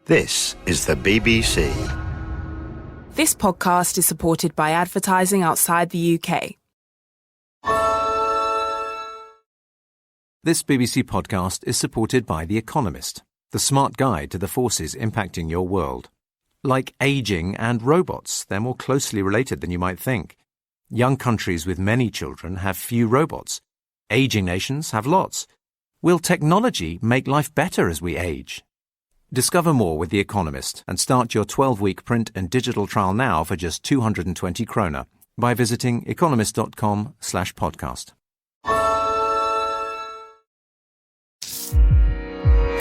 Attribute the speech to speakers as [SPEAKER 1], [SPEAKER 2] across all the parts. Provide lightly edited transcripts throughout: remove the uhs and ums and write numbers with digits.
[SPEAKER 1] This is the BBC.
[SPEAKER 2] This podcast is supported by advertising outside the UK.
[SPEAKER 3] This BBC podcast is supported by The Economist, the smart guide to the forces impacting your world. Like ageing and robots, they're more closely related than you might think. Young countries with many children have few robots. Aging nations have lots. Will technology make life better as we age? Discover more with The Economist and start your 12-week print and digital trial now for just 220 kroner by visiting economist.com/podcast.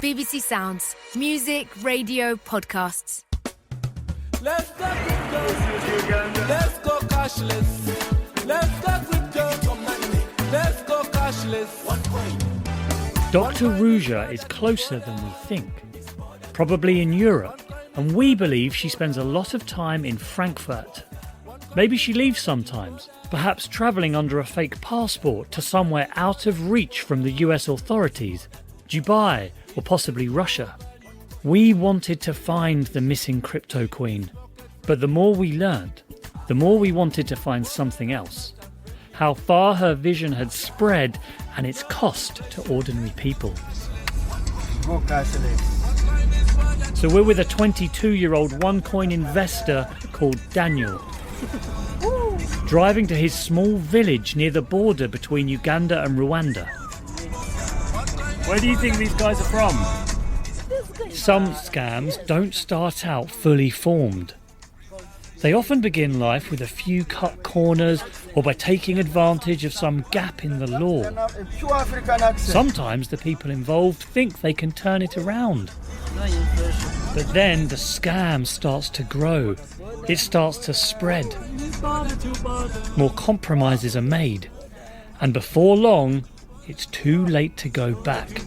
[SPEAKER 4] BBC Sounds. Music, radio, podcasts.
[SPEAKER 5] Let's go crypto. Let's go cashless. Let's go crypto. Let's go cashless.
[SPEAKER 6] Dr. Ruja is closer than we think. Probably in Europe, and we believe she spends a lot of time in Frankfurt. Maybe she leaves sometimes, perhaps travelling under a fake passport to somewhere out of reach from the US authorities, Dubai or possibly Russia. We wanted to find the missing crypto queen, but the more we learned, the more we wanted to find something else. How far her vision had spread and its cost to ordinary people. So we're with a 22-year-old OneCoin investor called Daniel, driving to his small village near the border between Uganda and Rwanda. Where do you think these guys are from? Some scams don't start out fully formed. They often begin life with a few cut corners or by taking advantage of some gap in the law. Sometimes the people involved think they can turn it around. But then the scam starts to grow. It starts to spread. More compromises are made. And before long, it's too late to go back.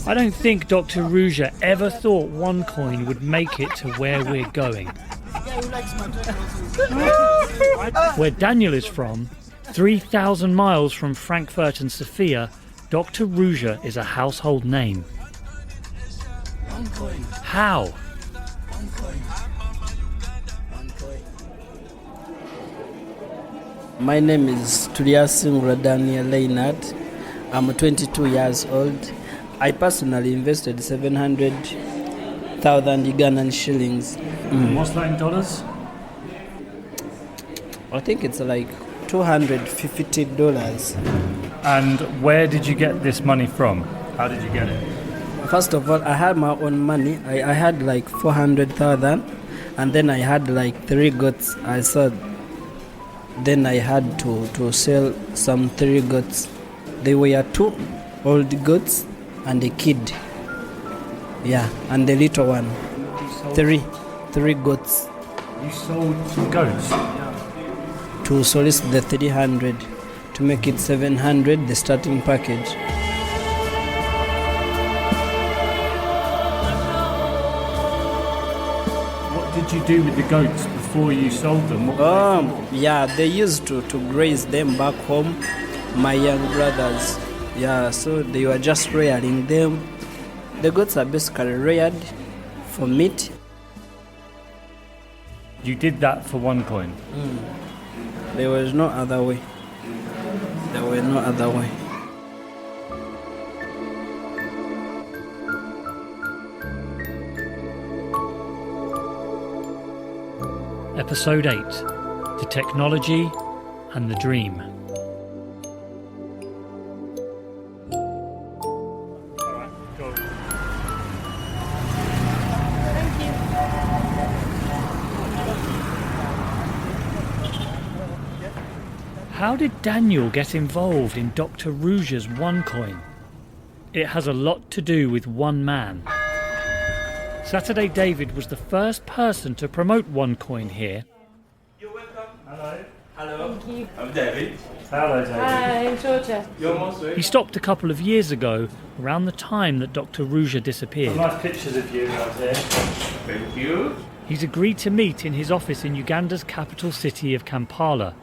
[SPEAKER 6] I don't think Dr. Ruja ever thought OneCoin would make it to where we're going. Where Daniel is from, 3,000 miles from Frankfurt and Sofia, Dr. Ruja is a household name. How?
[SPEAKER 7] My name is Tuliasing Radania Leonard. I'm 22 years old. I personally invested 700,000 Ugandan shillings.
[SPEAKER 6] What's that in dollars?
[SPEAKER 7] I think it's like $250.
[SPEAKER 6] And where did you get this money from? How did you get it?
[SPEAKER 7] First of all, I had my own money. I had like 400,000, and then I had like 3 goats I sold. Then I had to sell some 3 goats. They were 2 old goats and a kid. Yeah, and the little one. 3 goats.
[SPEAKER 6] You sold goats?
[SPEAKER 7] To solicit the 300 to make it 700, the starting package.
[SPEAKER 6] What did you do with the goats before you sold them?
[SPEAKER 7] Yeah, they used to graze them back home, my young brothers. Yeah, so they were just rearing them. The goats are basically reared for meat.
[SPEAKER 6] You did that for OneCoin?
[SPEAKER 7] There was no other way. There were no other way.
[SPEAKER 6] Episode 8. The Technology and the Dream. How did Daniel get involved in Dr. Ruja's OneCoin? It has a lot to do with one man. Saturday David was the first person to promote OneCoin here.
[SPEAKER 5] You're welcome.
[SPEAKER 6] Hello.
[SPEAKER 5] Hello.
[SPEAKER 8] Thank you.
[SPEAKER 5] I'm David.
[SPEAKER 6] Hello, David.
[SPEAKER 8] Hi, I'm Georgia.
[SPEAKER 5] You're most welcome.
[SPEAKER 6] He stopped a couple of years ago, around the time that Dr. Ruja disappeared.
[SPEAKER 5] Nice pictures of you out there. Thank you.
[SPEAKER 6] He's agreed to meet in his office in Uganda's capital city of Kampala.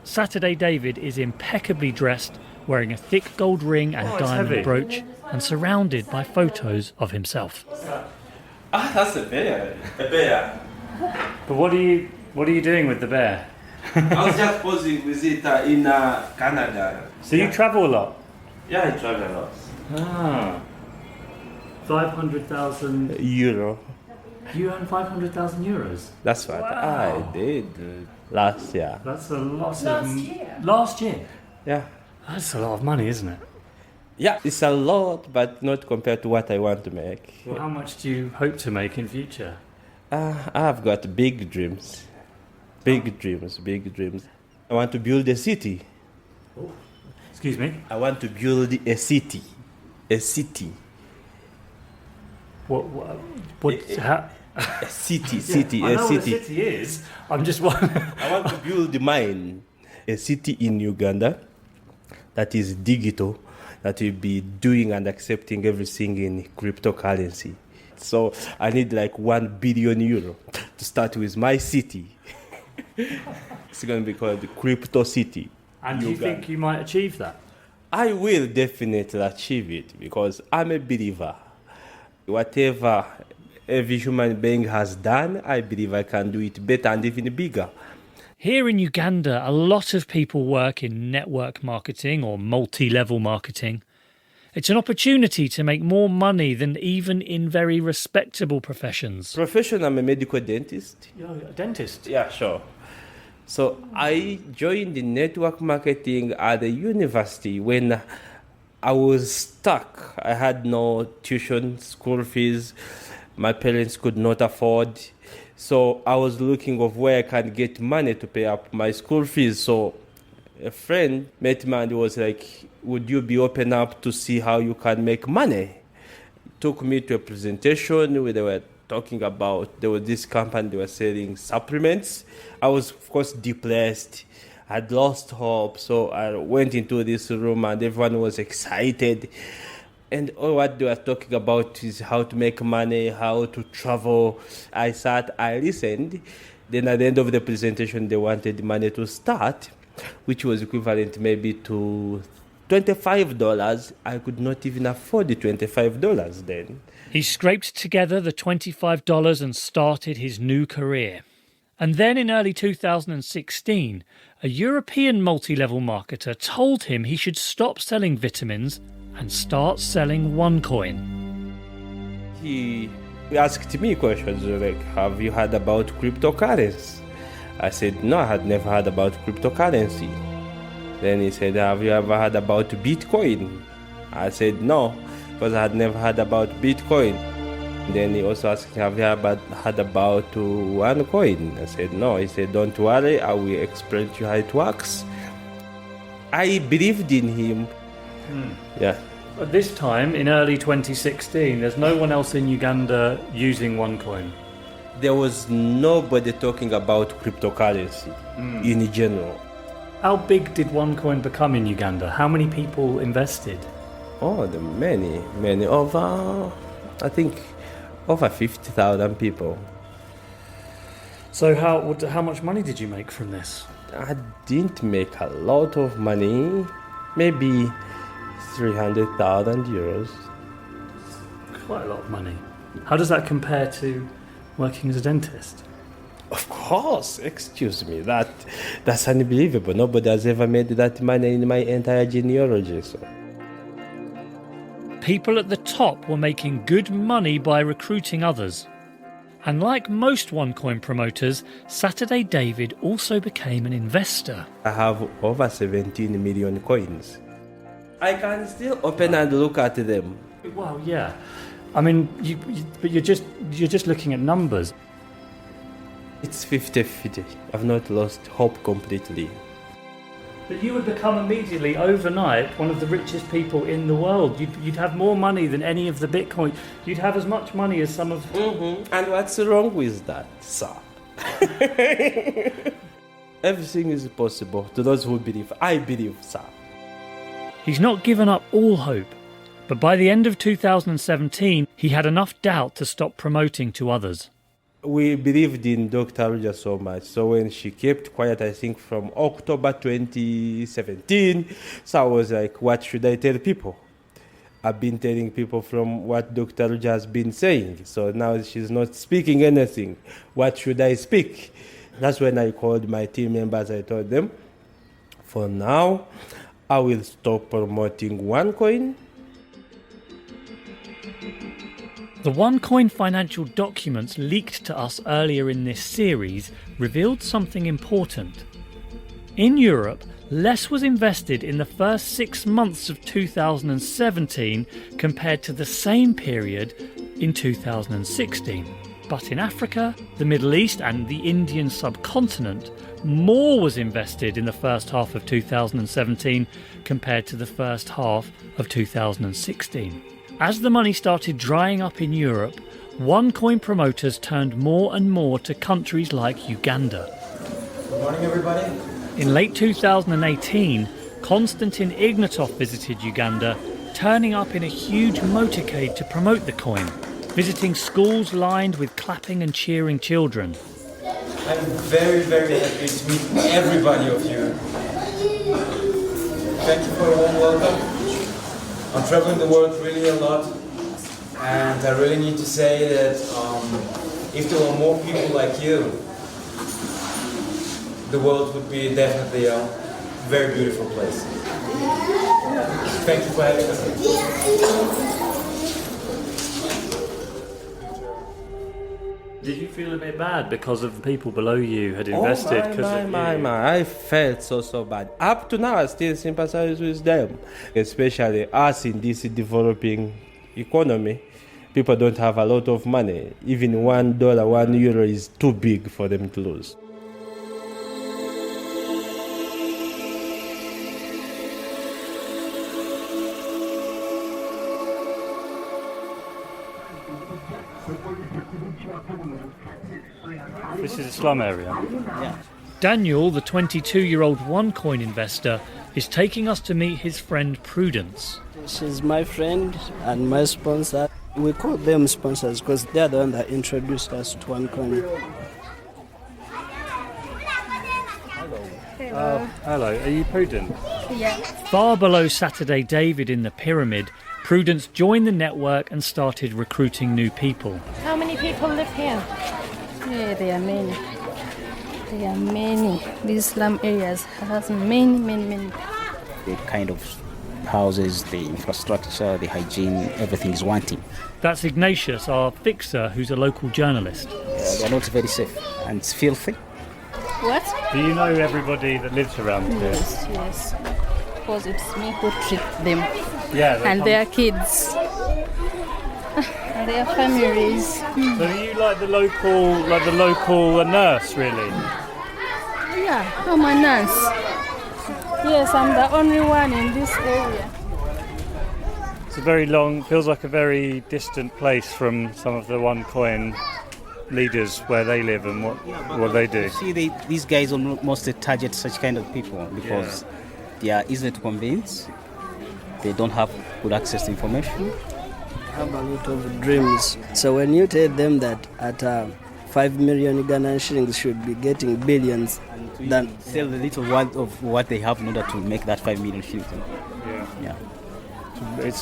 [SPEAKER 6] Saturday David is impeccably dressed, wearing a thick gold ring and diamond
[SPEAKER 5] heavy.
[SPEAKER 6] brooch, and surrounded by photos of himself.
[SPEAKER 5] Ah, that's a bear. A bear.
[SPEAKER 6] But what are you doing with the bear?
[SPEAKER 5] I was just posing with it in Canada.
[SPEAKER 6] So you travel a lot?
[SPEAKER 5] Yeah, I travel a lot.
[SPEAKER 6] Ah. 500,000.
[SPEAKER 5] Euro.
[SPEAKER 6] You earn 500,000 euros?
[SPEAKER 5] That's what
[SPEAKER 6] Wow.
[SPEAKER 5] I did last year.
[SPEAKER 6] That's a lot Last year?
[SPEAKER 5] Yeah.
[SPEAKER 6] That's a lot of money, isn't it?
[SPEAKER 5] Yeah, it's a lot, but not compared to what I want to make.
[SPEAKER 6] Well, how much do you hope to make in future?
[SPEAKER 5] I've got big dreams. Big dreams. I want to build a city.
[SPEAKER 6] Excuse me?
[SPEAKER 5] I want to build a city. A city.
[SPEAKER 6] What how,
[SPEAKER 5] A city,
[SPEAKER 6] I
[SPEAKER 5] a
[SPEAKER 6] know
[SPEAKER 5] city.
[SPEAKER 6] what a city is. I'm just wondering.
[SPEAKER 5] I want to build mine. A city in Uganda that is digital, that will be doing and accepting everything in cryptocurrency. So I need like 1 billion euro to start with my city. It's going to be called the Crypto City.
[SPEAKER 6] And do you think you might achieve that?
[SPEAKER 5] I will definitely achieve it because I'm a believer. Whatever every human being has done, I believe I can do it better and even bigger.
[SPEAKER 6] Here in Uganda, a lot of people work in network marketing or multi-level marketing. It's an opportunity to make more money than even in very respectable professions.
[SPEAKER 5] Profession, I'm a medical dentist.
[SPEAKER 6] You're a dentist?
[SPEAKER 5] Yeah, sure. So I joined the network marketing at the university when I was stuck. I had no tuition, school fees. My parents could not afford. So I was looking of where I can get money to pay up my school fees. So a friend met me and was like, would you be open up to see how you can make money? Took me to a presentation where they were talking about, there was this company, they were selling supplements. I was, of course, depressed. I'd lost hope. So I went into this room and everyone was excited. And all what they were talking about is how to make money, how to travel. I sat, I listened. Then at the end of the presentation, they wanted the money to start, which was equivalent maybe to $25. I could not even afford the $25 then.
[SPEAKER 6] He scraped together the $25 and started his new career. And then in early 2016, a European multi-level marketer told him he should stop selling vitamins and start selling OneCoin.
[SPEAKER 5] He asked me questions like, have you heard about cryptocurrency? I said, no, I had never heard about cryptocurrency. Then he said, have you ever heard about Bitcoin? I said, no, because I had never heard about Bitcoin. Then he also asked, have you ever heard about OneCoin? I said, no. He said, don't worry, I will explain to you how it works. I believed in him. Yeah.
[SPEAKER 6] At this time, in early 2016, there's no one else in Uganda using OneCoin.
[SPEAKER 5] There was nobody talking about cryptocurrency in general.
[SPEAKER 6] How big did OneCoin become in Uganda? How many people invested?
[SPEAKER 5] Oh, many. I think over 50,000 people.
[SPEAKER 6] So how much money did you make from this?
[SPEAKER 5] I didn't make a lot of money, maybe 300,000 euros.
[SPEAKER 6] Quite a lot of money. How does that compare to working as a dentist?
[SPEAKER 5] Of course, excuse me, that's unbelievable. Nobody has ever made that money in my entire genealogy. So.
[SPEAKER 6] People at the top were making good money by recruiting others. And like most OneCoin promoters, Saturday David also became an investor.
[SPEAKER 5] I have over 17 million coins. I can still open and look at them.
[SPEAKER 6] Well, yeah. I mean, but you're just looking at numbers.
[SPEAKER 5] It's 50-50. I've not lost hope completely.
[SPEAKER 6] But you would become immediately, overnight, one of the richest people in the world. You'd have more money than any of the Bitcoin. You'd have as much money as some of...
[SPEAKER 5] Mm-hmm. And what's wrong with that, sir? Everything is possible to those who believe. I believe, sir.
[SPEAKER 6] He's not given up all hope. But by the end of 2017, he had enough doubt to stop promoting to others.
[SPEAKER 5] We believed in Dr. Ruja so much. So when she kept quiet, I think from October 2017, so I was like, what should I tell people? I've been telling people from what Dr. Ruja has been saying. So now she's not speaking anything. What should I speak? That's when I called my team members. I told them, for now, I will stop promoting OneCoin.
[SPEAKER 6] The OneCoin financial documents leaked to us earlier in this series revealed something important. In Europe, less was invested in the first 6 months of 2017 compared to the same period in 2016. But in Africa, the Middle East and the Indian subcontinent, more was invested in the first half of 2017 compared to the first half of 2016. As the money started drying up in Europe, OneCoin promoters turned more and more to countries like Uganda.
[SPEAKER 8] Good morning, everybody.
[SPEAKER 6] In late 2018, Konstantin Ignatov visited Uganda, turning up in a huge motorcade to promote the coin, visiting schools lined with clapping and cheering children.
[SPEAKER 8] I'm very, very happy to meet everybody of you. Thank you for a warm welcome. I'm traveling the world really a lot, and I really need to say that if there were more people like you, the world would be definitely a very beautiful place. Thank you for having us.
[SPEAKER 6] Did you feel a bit bad because of the people below you had invested?
[SPEAKER 5] I felt so bad. Up to now, I still sympathize with them, especially us in this developing economy. People don't have a lot of money. Even $1, €1 is too big for them to lose.
[SPEAKER 6] This is a slum area. Yeah. Daniel, the 22-year-old OneCoin investor, is taking us to meet his friend Prudence.
[SPEAKER 7] She's my friend and my sponsor. We call them sponsors because they're the one that introduced us to OneCoin.
[SPEAKER 6] Hello, are you Prudence?
[SPEAKER 9] Yeah.
[SPEAKER 6] Far below Saturday David in the pyramid, Prudence joined the network and started recruiting new people.
[SPEAKER 9] How many people live here? Yeah, there are many. There are many. These slum areas has many.
[SPEAKER 10] The kind of houses, the infrastructure, the hygiene, everything is wanting.
[SPEAKER 6] That's Ignatius, our fixer, who's a local journalist.
[SPEAKER 10] They're not very safe and it's filthy.
[SPEAKER 9] What?
[SPEAKER 6] Do you know everybody that lives around here?
[SPEAKER 9] Yes. Because it's me who treat them.
[SPEAKER 6] Yeah.
[SPEAKER 9] And their kids. And their families.
[SPEAKER 6] So are you like the local nurse, really?
[SPEAKER 9] Yeah, I'm a nurse. Yes, I'm the only one in this area.
[SPEAKER 6] It's feels like a very distant place from some of the OneCoin leaders where they live and what they do.
[SPEAKER 10] See, these guys mostly target such kind of people because they are easy to convince. They don't have good access to information.
[SPEAKER 7] Have a lot of dreams. So when you tell them that at 5 million Ugandan shillings should be getting billions,
[SPEAKER 10] then sell the little one of what they have in order to make that 5 million shillings. Yeah.
[SPEAKER 6] It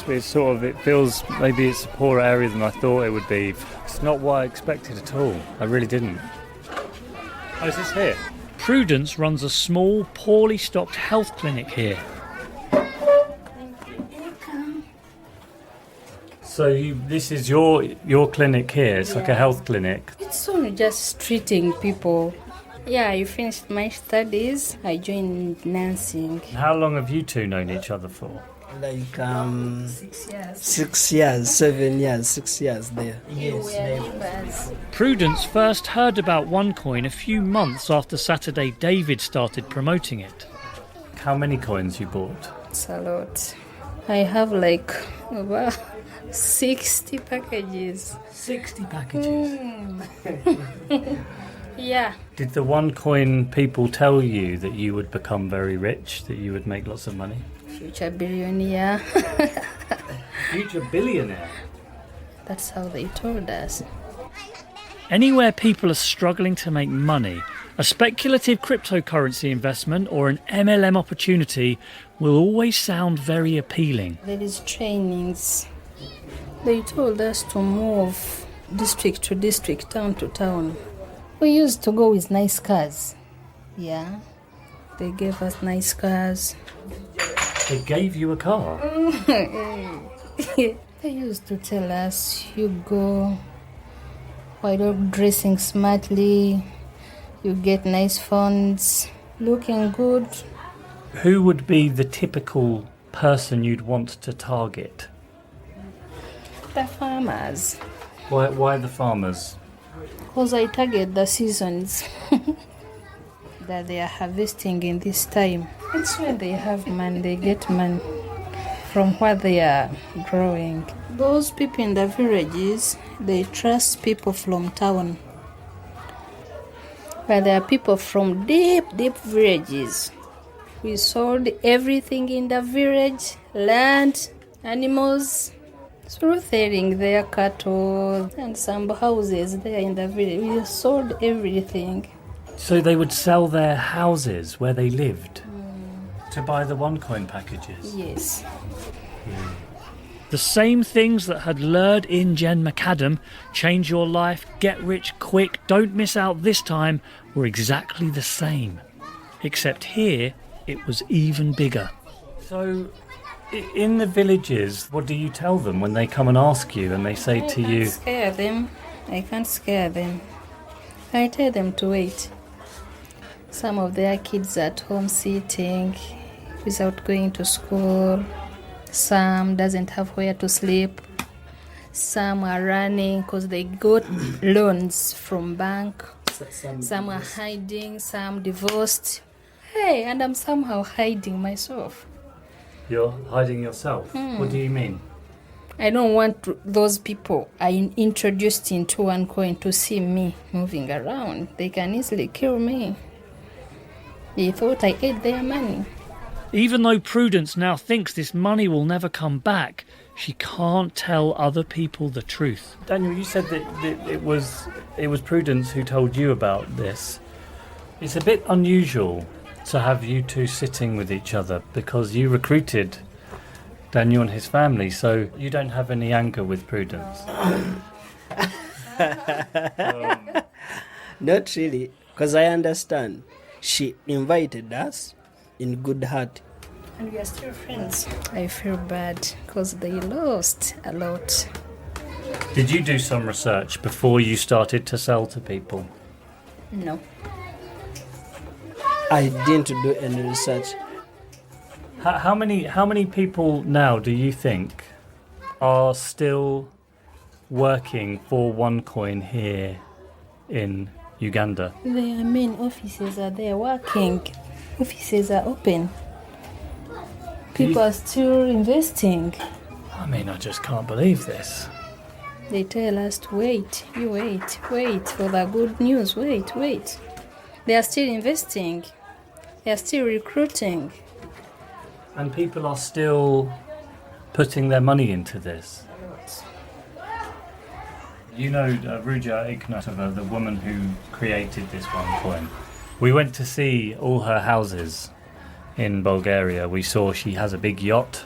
[SPEAKER 6] feels maybe it's a poorer area than I thought it would be. It's not what I expected at all. I really didn't. Oh, is this here? Prudence runs a small, poorly stocked health clinic here. So this is your clinic here. It's like a health clinic.
[SPEAKER 9] It's only just treating people. Yeah, I finished my studies. I joined nursing.
[SPEAKER 6] How long have you two known each other for?
[SPEAKER 7] Like
[SPEAKER 9] 6 years.
[SPEAKER 7] 6 years, 7 years, 6 years there.
[SPEAKER 9] Yes.
[SPEAKER 6] Prudence first heard about OneCoin a few months after Saturday David started promoting it. How many coins you bought?
[SPEAKER 9] It's a lot. I have like over 60 packages.
[SPEAKER 6] 60 packages?
[SPEAKER 9] Yeah.
[SPEAKER 6] Did the OneCoin people tell you that you would become very rich, that you would make lots of money?
[SPEAKER 9] Future billionaire.
[SPEAKER 6] Future billionaire?
[SPEAKER 9] That's how they told us.
[SPEAKER 6] Anywhere people are struggling to make money, a speculative cryptocurrency investment or an MLM opportunity will always sound very appealing.
[SPEAKER 9] There is trainings. They told us to move district to district, town to town. We used to go with nice cars. Yeah, they gave us nice cars.
[SPEAKER 6] They gave you a car?
[SPEAKER 9] They used to tell us, you go while you're dressing smartly, you get nice phones, looking good.
[SPEAKER 6] Who would be the typical person you'd want to target?
[SPEAKER 9] The farmers.
[SPEAKER 6] Why the farmers?
[SPEAKER 9] Because I target the seasons that they are harvesting in this time. It's when they have money, they get money from what they are growing. Those people in the villages, they trust people from town. But there are people from deep villages. We sold everything in the village, land, animals, through selling their cattle and some houses there in the village. We sold everything.
[SPEAKER 6] So they would sell their houses where they lived to buy the OneCoin packages?
[SPEAKER 9] Yes.
[SPEAKER 6] The same things that had lured in Jen McAdam, change your life, get rich quick, don't miss out this time, were exactly the same. Except here, it was even bigger. So, in the villages, what do you tell them when they come and ask you and they say to you...
[SPEAKER 9] I can't scare them. I tell them to wait. Some of their kids at home sitting without going to school. Some doesn't have where to sleep. Some are running because they got loans from bank. Some are hiding, some divorced. Hey, and I'm somehow hiding myself.
[SPEAKER 6] You're hiding yourself? What do you mean?
[SPEAKER 9] I don't want those people I introduced into OneCoin to see me moving around. They can easily kill me. They thought I ate their money.
[SPEAKER 6] Even though Prudence now thinks this money will never come back, she can't tell other people the truth. Daniel, you said that it was Prudence who told you about this. It's a bit unusual to have you two sitting with each other because you recruited Daniel and his family, so you don't have any anger with Prudence.
[SPEAKER 7] Not really, because I understand. She invited us in good heart.
[SPEAKER 9] And we are still friends. I feel bad because they lost a lot.
[SPEAKER 6] Did you do some research before you started to sell to people?
[SPEAKER 9] No.
[SPEAKER 7] I didn't do any research.
[SPEAKER 6] How many people now do you think are still working for OneCoin here in Uganda?
[SPEAKER 9] Their main offices are there working. Offices are open. People are still investing.
[SPEAKER 6] I mean, I just can't believe this.
[SPEAKER 9] They tell us to wait. You wait for the good news. Wait. They are still investing. They are still recruiting.
[SPEAKER 6] And people are still putting their money into this. You know Ruja Ignatova, the woman who created this OneCoin. We went to see all her houses in Bulgaria. We saw she has a big yacht,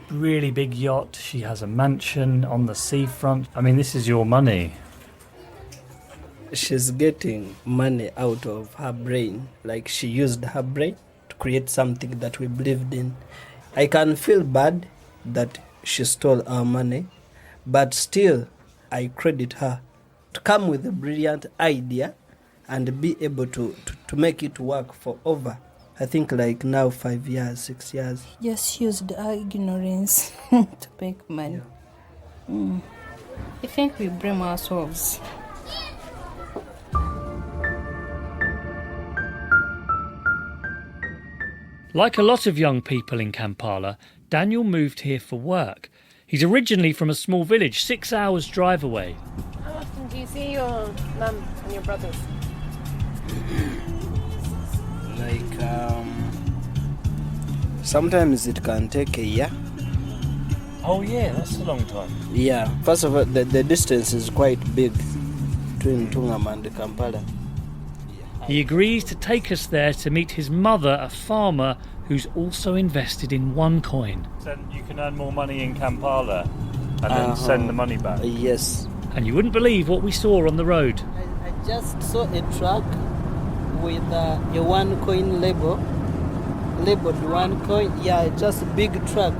[SPEAKER 6] really big yacht. She has a mansion on the seafront. I mean, this is your money.
[SPEAKER 7] She's getting money out of her brain. Like she used her brain to create something that we believed in. I can feel bad that she stole our money, but still I credit her to come with a brilliant idea and be able to make it work for over, I think like now 5 years, 6 years.
[SPEAKER 9] Just used our ignorance to make money. I think we blame ourselves.
[SPEAKER 6] Like a lot of young people in Kampala, Daniel moved here for work. He's originally from a small village, 6 hours drive away.
[SPEAKER 11] How often do you see your mum and your brothers?
[SPEAKER 7] Sometimes it can take a year.
[SPEAKER 6] Oh yeah, that's a long time.
[SPEAKER 7] Yeah, first of all, the distance is quite big to between Tungam and Kampala.
[SPEAKER 6] He agrees to take us there to meet his mother, a farmer who's also invested in OneCoin. You can earn more money in Kampala and then send the money back.
[SPEAKER 7] Yes.
[SPEAKER 6] And you wouldn't believe what we saw on the road.
[SPEAKER 7] I just saw a truck with a OneCoin labeled OneCoin. Yeah, just a big truck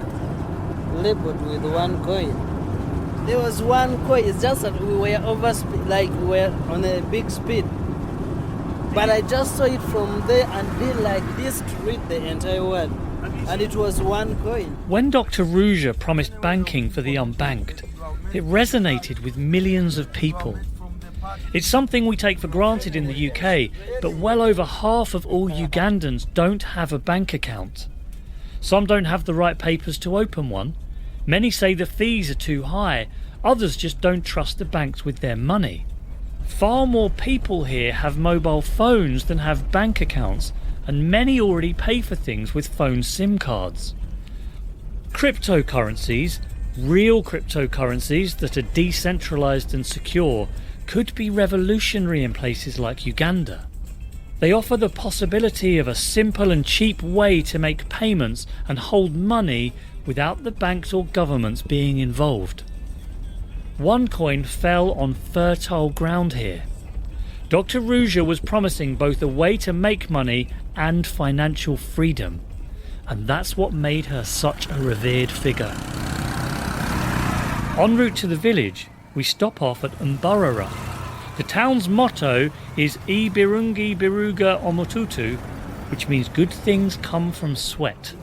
[SPEAKER 7] labeled with OneCoin. There was OneCoin. It's just that we were we were on a big speed. But I just saw it from there and did like this to read the entire word. And it was OneCoin.
[SPEAKER 6] When Dr. Ruja promised banking for the unbanked, it resonated with millions of people. It's something we take for granted in the UK, but well over half of all Ugandans don't have a bank account. Some don't have the right papers to open one. Many say the fees are too high. Others just don't trust the banks with their money. Far more people here have mobile phones than have bank accounts, and many already pay for things with phone SIM cards. Cryptocurrencies, real cryptocurrencies that are decentralised and secure, could be revolutionary in places like Uganda. They offer the possibility of a simple and cheap way to make payments and hold money without the banks or governments being involved. OneCoin fell on fertile ground here. Dr. Ruja was promising both a way to make money and financial freedom, and that's what made her such a revered figure. En route to the village, we stop off at Mbarara. The town's motto is I Birungi Biruga Omotutu, which means good things come from sweat.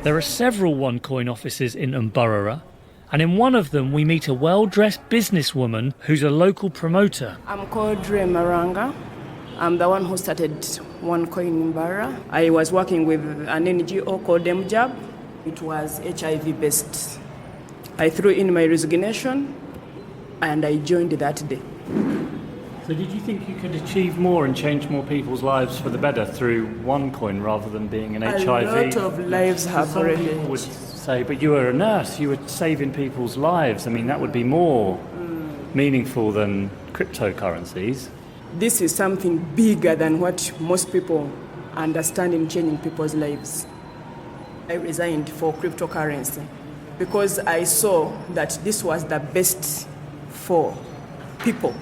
[SPEAKER 6] There are several OneCoin offices in Mbarara, and in one of them we meet a well-dressed businesswoman who's a local promoter.
[SPEAKER 12] I'm called Ray Maranga. I'm the one who started OneCoin in Mbarara. I was working with an NGO called MJAB. It was HIV-based. I threw in my resignation and I joined that day.
[SPEAKER 6] So did you think you could achieve more and change more people's lives for the better through OneCoin rather than being an HIV?
[SPEAKER 12] A lot of lives have already...
[SPEAKER 6] People would say, but you were a nurse, you were saving people's lives. I mean, that would be more meaningful than cryptocurrencies.
[SPEAKER 12] This is something bigger than what most people understand in changing people's lives. I resigned for cryptocurrency because I saw that this was the best for people.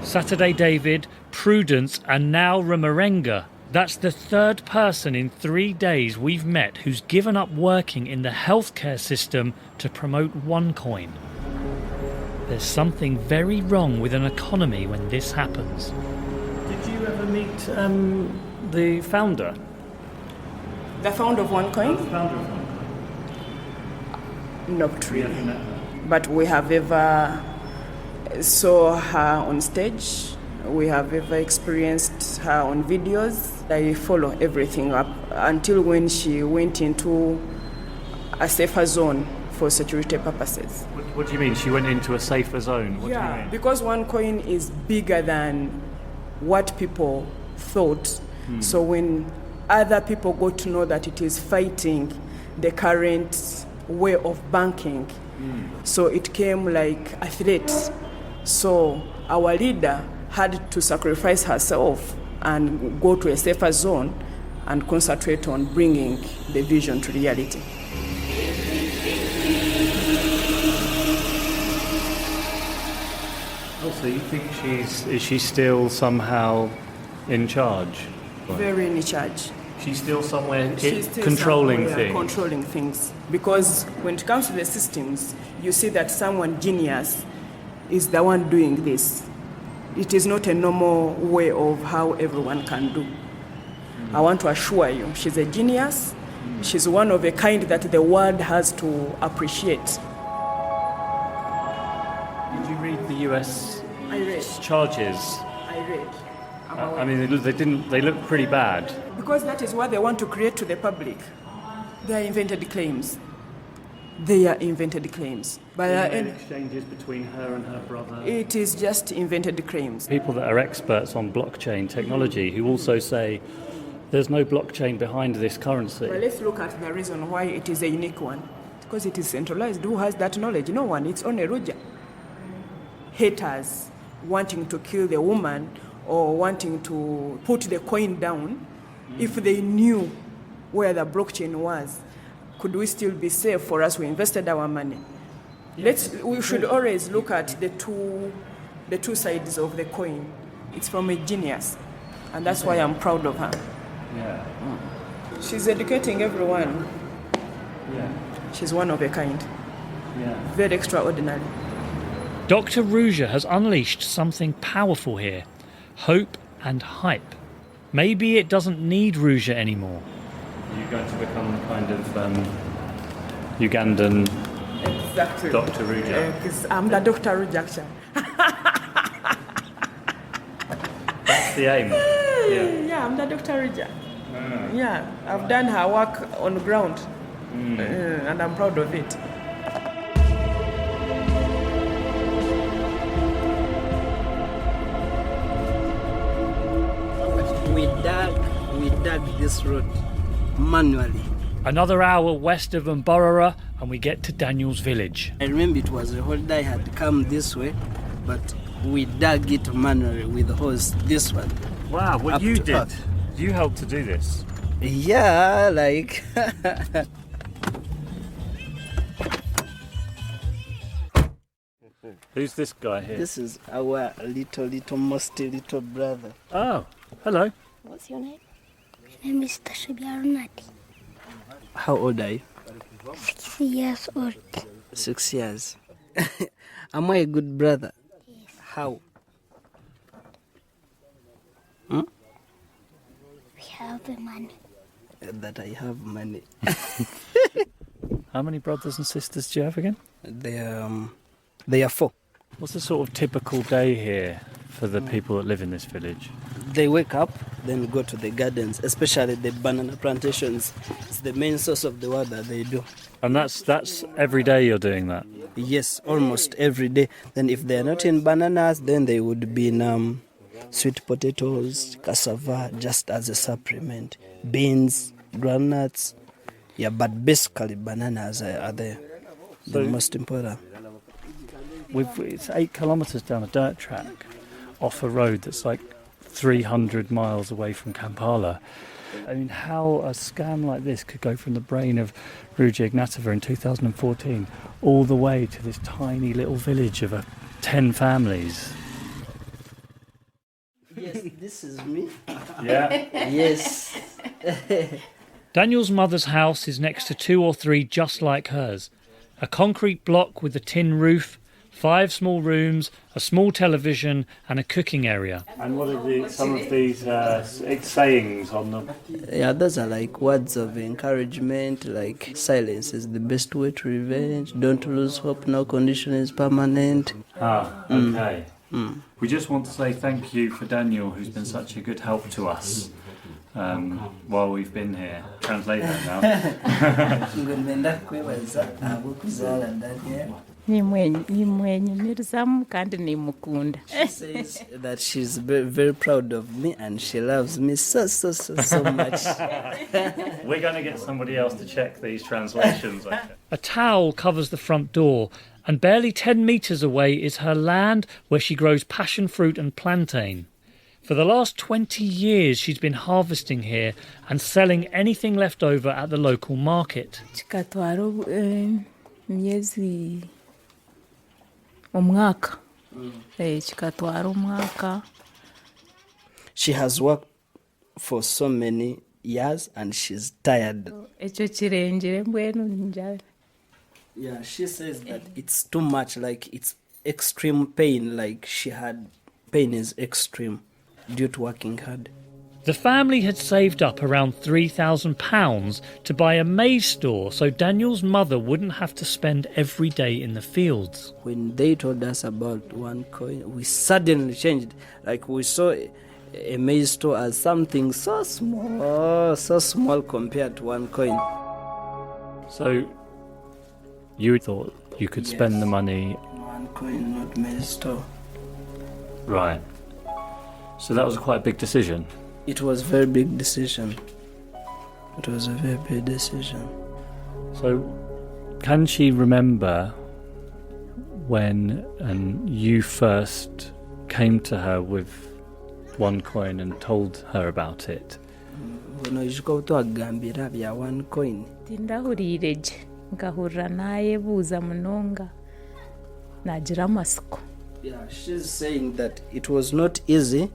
[SPEAKER 6] Saturday David, Prudence and now Ramarenga. That's the third person in 3 days we've met who's given up working in the healthcare system to promote OneCoin. There's something very wrong with an economy when this happens. Did you ever meet the founder?
[SPEAKER 12] The founder of OneCoin?
[SPEAKER 6] The founder of OneCoin.
[SPEAKER 12] Not really. But we have ever saw her on stage. We have ever experienced her on videos. I follow everything up until when she went into a safer zone for security purposes.
[SPEAKER 6] What do you mean? She went into a safer zone? What do you mean?
[SPEAKER 12] Because OneCoin is bigger than what people thought. So when other people got to know that it is fighting the current way of banking, so it came like a threat. So our leader had to sacrifice herself and go to a safer zone and concentrate on bringing the vision to reality.
[SPEAKER 6] Also, you think is she still somehow in charge?
[SPEAKER 12] Very in charge.
[SPEAKER 6] She's still somewhere
[SPEAKER 12] She's
[SPEAKER 6] controlling
[SPEAKER 12] somewhere
[SPEAKER 6] things.
[SPEAKER 12] Controlling things. Because when it comes to the systems, you see that someone genius is the one doing this. It is not a normal way of how everyone can do. I want to assure you, she's a genius. She's one of a kind that the world has to appreciate.
[SPEAKER 6] Did you read the US
[SPEAKER 12] I read.
[SPEAKER 6] charges?
[SPEAKER 12] I read.
[SPEAKER 6] I mean, they look pretty bad.
[SPEAKER 12] Because that is what they want to create to the public. They are invented claims. They are invented claims. But
[SPEAKER 6] exchanges between her and her brother.
[SPEAKER 12] It is just invented claims.
[SPEAKER 6] People that are experts on blockchain technology who also say there's no blockchain behind this currency.
[SPEAKER 12] Well, let's look at the reason why it is a unique one. Because it is centralized. Who has that knowledge? No one. It's only Ruja. Haters wanting to kill the woman or wanting to put the coin down, if they knew where the blockchain was, could we still be safe for us? We invested our money. We should always look at the two sides of the coin. It's from a genius, and that's why I'm proud of her.
[SPEAKER 6] Yeah.
[SPEAKER 12] She's educating everyone.
[SPEAKER 6] Yeah.
[SPEAKER 12] She's one of a kind.
[SPEAKER 6] Yeah.
[SPEAKER 12] Very extraordinary.
[SPEAKER 6] Dr. Ruja has unleashed something powerful here. Hope and hype. Maybe it doesn't need Ruja anymore. You're going to become kind of Ugandan
[SPEAKER 12] Exactly.
[SPEAKER 6] Dr. Ruja.
[SPEAKER 12] Because I'm the Dr. Ruja, actually.
[SPEAKER 6] That's the aim.
[SPEAKER 12] Yeah, I'm the Dr. Ruja. Yeah, I've done her work on the ground, and I'm proud of it.
[SPEAKER 7] We dug this road manually.
[SPEAKER 6] Another hour west of Mbarara and we get to Daniel's village.
[SPEAKER 7] I remember it was a holiday I had come this way, but we dug it manually with the hose, this one.
[SPEAKER 6] Wow, what you did? You helped to do this?
[SPEAKER 7] Yeah, like...
[SPEAKER 6] Who's this guy here?
[SPEAKER 7] This is our little musty little brother.
[SPEAKER 6] Oh, hello.
[SPEAKER 13] What's your name? My name is Tashabia Runati.
[SPEAKER 7] How old are you?
[SPEAKER 13] 6 years old.
[SPEAKER 7] 6 years. Am I a good brother?
[SPEAKER 13] Yes.
[SPEAKER 7] How?
[SPEAKER 13] We have the money.
[SPEAKER 7] That I have money.
[SPEAKER 6] How many brothers and sisters do you have again?
[SPEAKER 7] They are 4.
[SPEAKER 6] What's the sort of typical day here for the people that live in this village?
[SPEAKER 7] They wake up, then go to the gardens, especially the banana plantations. It's the main source of the work that they do.
[SPEAKER 6] And that's every day you're doing that?
[SPEAKER 7] Yes, almost every day. Then if they're not in bananas, then they would be in sweet potatoes, cassava, just as a supplement. Beans, groundnuts. Yeah, but basically bananas are the most important.
[SPEAKER 6] It's 8 kilometres down a dirt track off a road that's like 300 miles away from Kampala. I mean, how a scam like this could go from the brain of Ruja Ignatova in 2014 all the way to this tiny little village of 10 families.
[SPEAKER 7] Yes, this is me.
[SPEAKER 6] Yeah.
[SPEAKER 7] Yes.
[SPEAKER 6] Daniel's mother's house is next to 2 or 3 just like hers. A concrete block with a tin roof, 5 small rooms, a small television and a cooking area. And what are some of these sayings on them?
[SPEAKER 7] Yeah, those are like words of encouragement, like silence is the best way to revenge, don't lose hope, no condition is permanent.
[SPEAKER 6] Ah, okay. We just want to say thank you for Daniel, who's been such a good help to us while we've been here. Translate that now.
[SPEAKER 14] She
[SPEAKER 7] says that she's very, very proud of me and she loves me so much.
[SPEAKER 6] We're going to get somebody else to check these translations. A towel covers the front door, and barely 10 metres away is her land where she grows passion fruit and plantain. For the last 20 years she's been harvesting here and selling anything left over at the local market.
[SPEAKER 7] She has worked for so many years and she's tired. Yeah, she says that it's too much, like it's extreme pain, like pain is extreme due to working hard.
[SPEAKER 6] The family had saved up around £3,000 to buy a maize store so Daniel's mother wouldn't have to spend every day in the fields.
[SPEAKER 7] When they told us about OneCoin, we suddenly changed. Like we saw a maize store as something so small compared to OneCoin.
[SPEAKER 6] So you thought you could spend the money...
[SPEAKER 7] OneCoin, not maize store.
[SPEAKER 6] Right. So that was quite a big decision.
[SPEAKER 7] It was a very big decision. It was a very big decision.
[SPEAKER 6] So, can she remember when you first came to her with OneCoin and told her about it?
[SPEAKER 7] twagambira bya OneCoin.
[SPEAKER 14] Tindahurire je ngahurira naye buza munonga nagira amasiko.
[SPEAKER 7] Yeah, she's saying that it was not easy.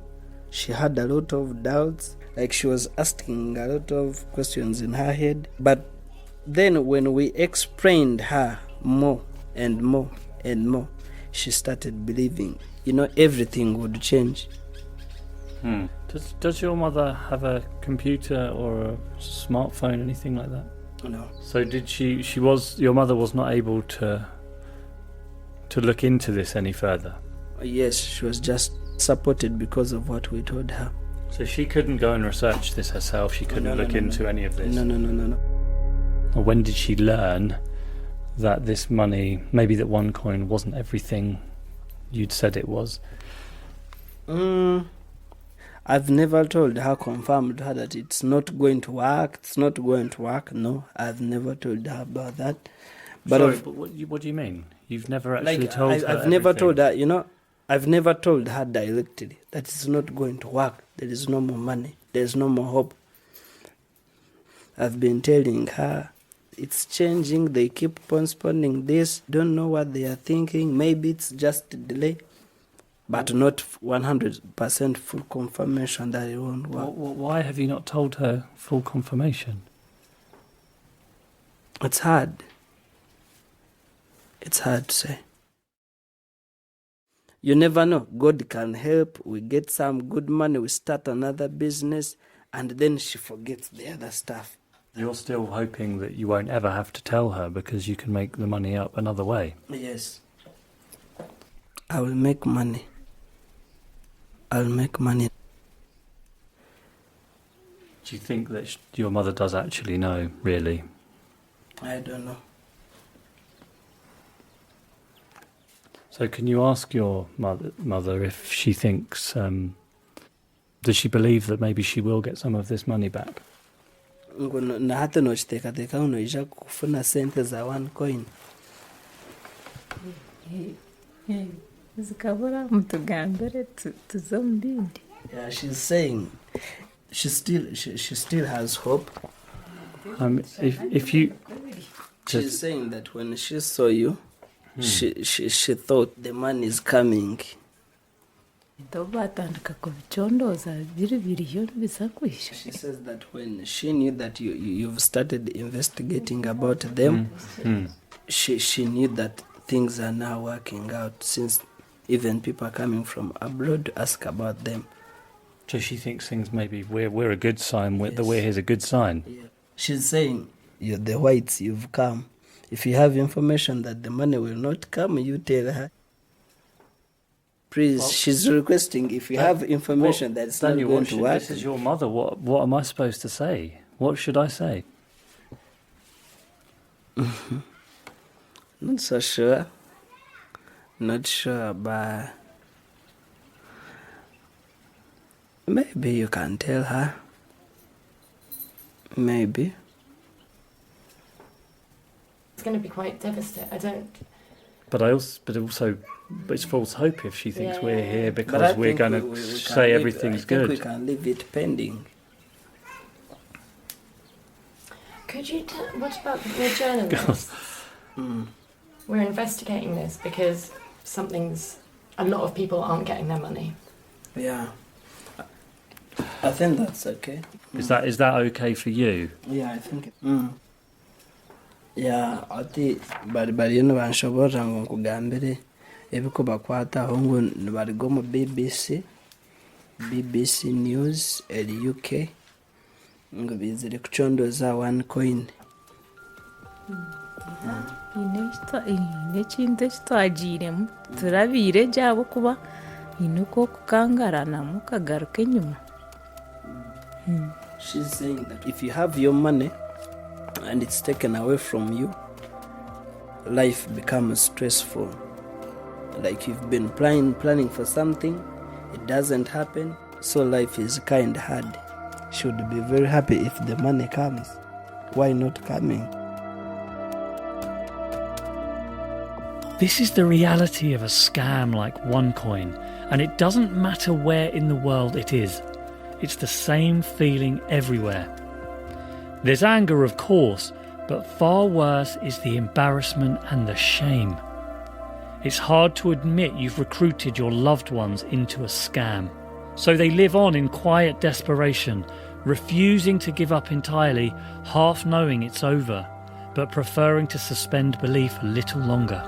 [SPEAKER 7] She had a lot of doubts, like she was asking a lot of questions in her head. But then when we explained her more and more and more, she started believing, everything would change.
[SPEAKER 6] Does your mother have a computer or a smartphone, anything like that?
[SPEAKER 7] No.
[SPEAKER 6] So did your mother was not able to look into this any further?
[SPEAKER 7] Yes, she was just supported because of what we told her.
[SPEAKER 6] So she couldn't go and research this herself, she couldn't look into any of this?
[SPEAKER 7] No.
[SPEAKER 6] Or when did she learn that this money, maybe that OneCoin wasn't everything you'd said it was?
[SPEAKER 7] I've never told her, confirmed her that it's not going to work. No, I've never told her about that. But
[SPEAKER 6] Sorry, but what do you mean? You've never actually told her
[SPEAKER 7] I've never
[SPEAKER 6] everything?
[SPEAKER 7] told her, I've never told her directly that it's not going to work. There is no more money. There's no more hope. I've been telling her it's changing. They keep postponing this. Don't know what they are thinking. Maybe it's just a delay. But not 100% full confirmation that it won't work.
[SPEAKER 6] Why have you not told her full confirmation?
[SPEAKER 7] It's hard. It's hard to say. You never know. God can help. We get some good money. We start another business. And then she forgets the other stuff.
[SPEAKER 6] You're still hoping that you won't ever have to tell her because you can make the money up another way?
[SPEAKER 7] Yes. I will make money. I'll make money.
[SPEAKER 6] Do you think that your mother does actually know, really?
[SPEAKER 7] I don't know.
[SPEAKER 6] So can you ask your mother if she thinks, does she believe that maybe she will get some of this money back?
[SPEAKER 7] Na hata nochiteka unoija kufuna sente za OneCoin.
[SPEAKER 14] Zikabura mutugambire tuzombindi.
[SPEAKER 7] Yeah, she's saying she still has hope.
[SPEAKER 6] If you
[SPEAKER 7] She's saying that when she saw you, she thought the money is coming.
[SPEAKER 14] Batandika kubichondoza biri bisakwisha.
[SPEAKER 7] She says that when she knew that you've started investigating about them, she knew that things are now working out, since even people are coming from abroad to ask about them.
[SPEAKER 6] So she thinks things maybe we're a good sign. The we're here's a good sign.
[SPEAKER 7] Yeah. She's saying, you're the whites, you've come. If you have information that the money will not come, you tell her. Please, she's requesting if you have information that's
[SPEAKER 6] Daniel,
[SPEAKER 7] not going to work.
[SPEAKER 6] This is your mother. What am I supposed to say? What should I say?
[SPEAKER 7] Not so sure. Not sure, but maybe you can tell her. Maybe.
[SPEAKER 11] It's going to be quite devastating.
[SPEAKER 6] But it's false hope if she thinks we're here
[SPEAKER 7] But I
[SPEAKER 6] because we're
[SPEAKER 7] think
[SPEAKER 6] going to
[SPEAKER 7] we
[SPEAKER 6] say
[SPEAKER 7] can
[SPEAKER 6] everything's
[SPEAKER 7] I
[SPEAKER 6] good.
[SPEAKER 7] think we can leave it pending.
[SPEAKER 11] Could you what about the journalists? We're investigating this because a lot of people aren't getting their money.
[SPEAKER 7] Yeah. I think that's okay.
[SPEAKER 6] Is that okay for you?
[SPEAKER 7] Yeah, I think. Yeah, ati bari banshobora ngo nkugambire ebiko bakwataho ngo barigo mu BBC News UK ngo bizire kuchondoza OneCoin.
[SPEAKER 14] Inekintu ekitwagiremu turabire gyabo kuba inuko kukangarana mukagaruka enyuma.
[SPEAKER 7] She's saying that if you have your money and it's taken away from you, life becomes stressful. Like you've been planning for something, it doesn't happen, so life is kind of hard. Should be very happy if the money comes. Why not coming?
[SPEAKER 6] This is the reality of a scam like OneCoin, and it doesn't matter where in the world it is. It's the same feeling everywhere. There's anger, of course, but far worse is the embarrassment and the shame. It's hard to admit you've recruited your loved ones into a scam. So they live on in quiet desperation, refusing to give up entirely, half knowing it's over, but preferring to suspend belief a little longer.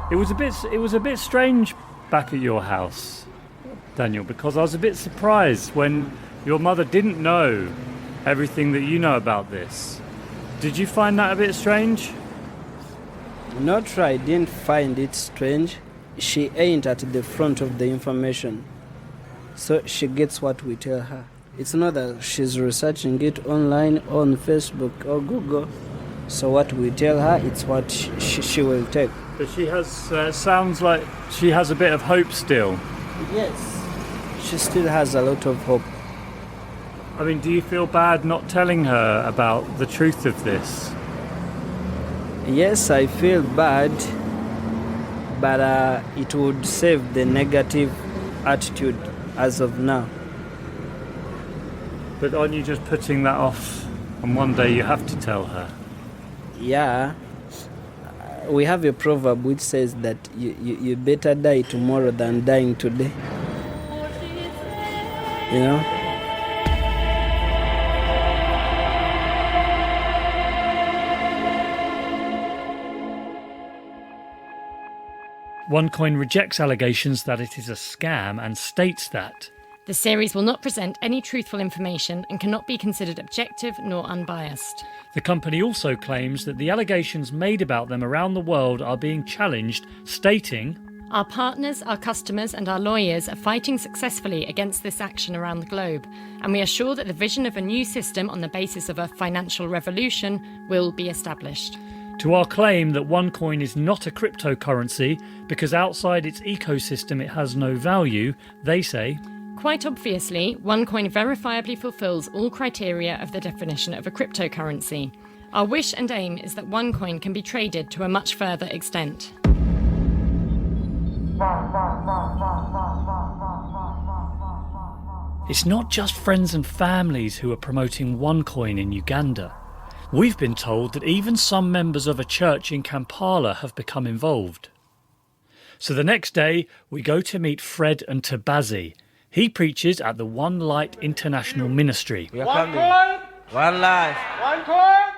[SPEAKER 6] It was a bit strange back at your house, Daniel, because I was a bit surprised when your mother didn't know everything that you know about this. Did you find that a bit strange?
[SPEAKER 7] Not right, I didn't find it strange. She ain't at the front of the information, so she gets what we tell her. It's not that she's researching it online on Facebook or Google. So what we tell her, it's what she will take.
[SPEAKER 6] But she has, sounds like she has a bit of hope still.
[SPEAKER 7] Yes, she still has a lot of hope.
[SPEAKER 6] I mean, do you feel bad not telling her about the truth of this?
[SPEAKER 7] Yes, I feel bad, but it would save the negative attitude as of now.
[SPEAKER 6] But aren't you just putting that off, and one day you have to tell her?
[SPEAKER 7] Yeah, we have a proverb which says that you better die tomorrow than dying today. You know?
[SPEAKER 6] OneCoin rejects allegations that it is a scam and states that
[SPEAKER 11] the series will not present any truthful information and cannot be considered objective nor unbiased.
[SPEAKER 6] The company also claims that the allegations made about them around the world are being challenged, stating,
[SPEAKER 11] our partners, our customers and our lawyers are fighting successfully against this action around the globe, and we are sure that the vision of a new system on the basis of a financial revolution will be established.
[SPEAKER 6] To our claim that OneCoin is not a cryptocurrency because outside its ecosystem it has no value, they say,
[SPEAKER 11] quite obviously, OneCoin verifiably fulfills all criteria of the definition of a cryptocurrency. Our wish and aim is that OneCoin can be traded to a much further extent.
[SPEAKER 6] It's not just friends and families who are promoting OneCoin in Uganda. We've been told that even some members of a church in Kampala have become involved. So the next day, we go to meet Fred and Tabazi. He preaches at the One Light International Ministry.
[SPEAKER 15] We are coming. One life. One coin.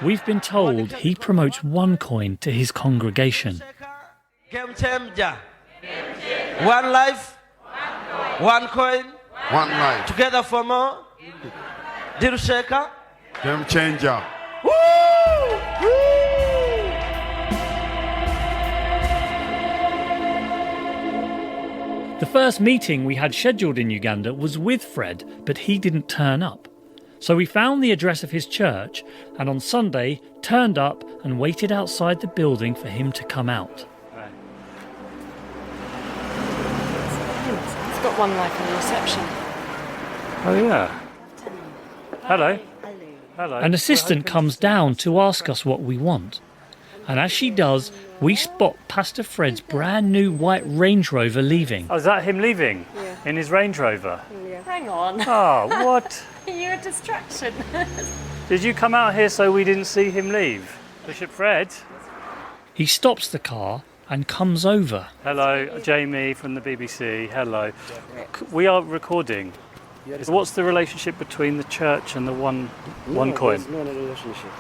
[SPEAKER 6] We've been told he promotes OneCoin to his congregation.
[SPEAKER 15] Game changer. One life. One coin.
[SPEAKER 16] One life.
[SPEAKER 15] Together for more. Deal shaker.
[SPEAKER 16] Game changer.
[SPEAKER 15] Woo! Woo!
[SPEAKER 6] The first meeting we had scheduled in Uganda was with Fred, but he didn't turn up. So we found the address of his church and on Sunday turned up and waited outside the building for him to come out.
[SPEAKER 11] It's got One Life in the reception.
[SPEAKER 6] Oh yeah. Hello. Hello. An assistant comes down to ask us what we want. And as she does, we spot Pastor Fred's brand new white Range Rover leaving. Oh, is that him leaving? Yeah. In his Range Rover?
[SPEAKER 11] Yeah. Hang on.
[SPEAKER 6] Oh, what?
[SPEAKER 11] You're a distraction.
[SPEAKER 6] Did you come out here so we didn't see him leave? Bishop Fred? He stops the car and comes over. Hello, Jamie from the BBC. Hello. We are recording. What's the relationship between the church and the OneCoin?
[SPEAKER 7] There's no relationship.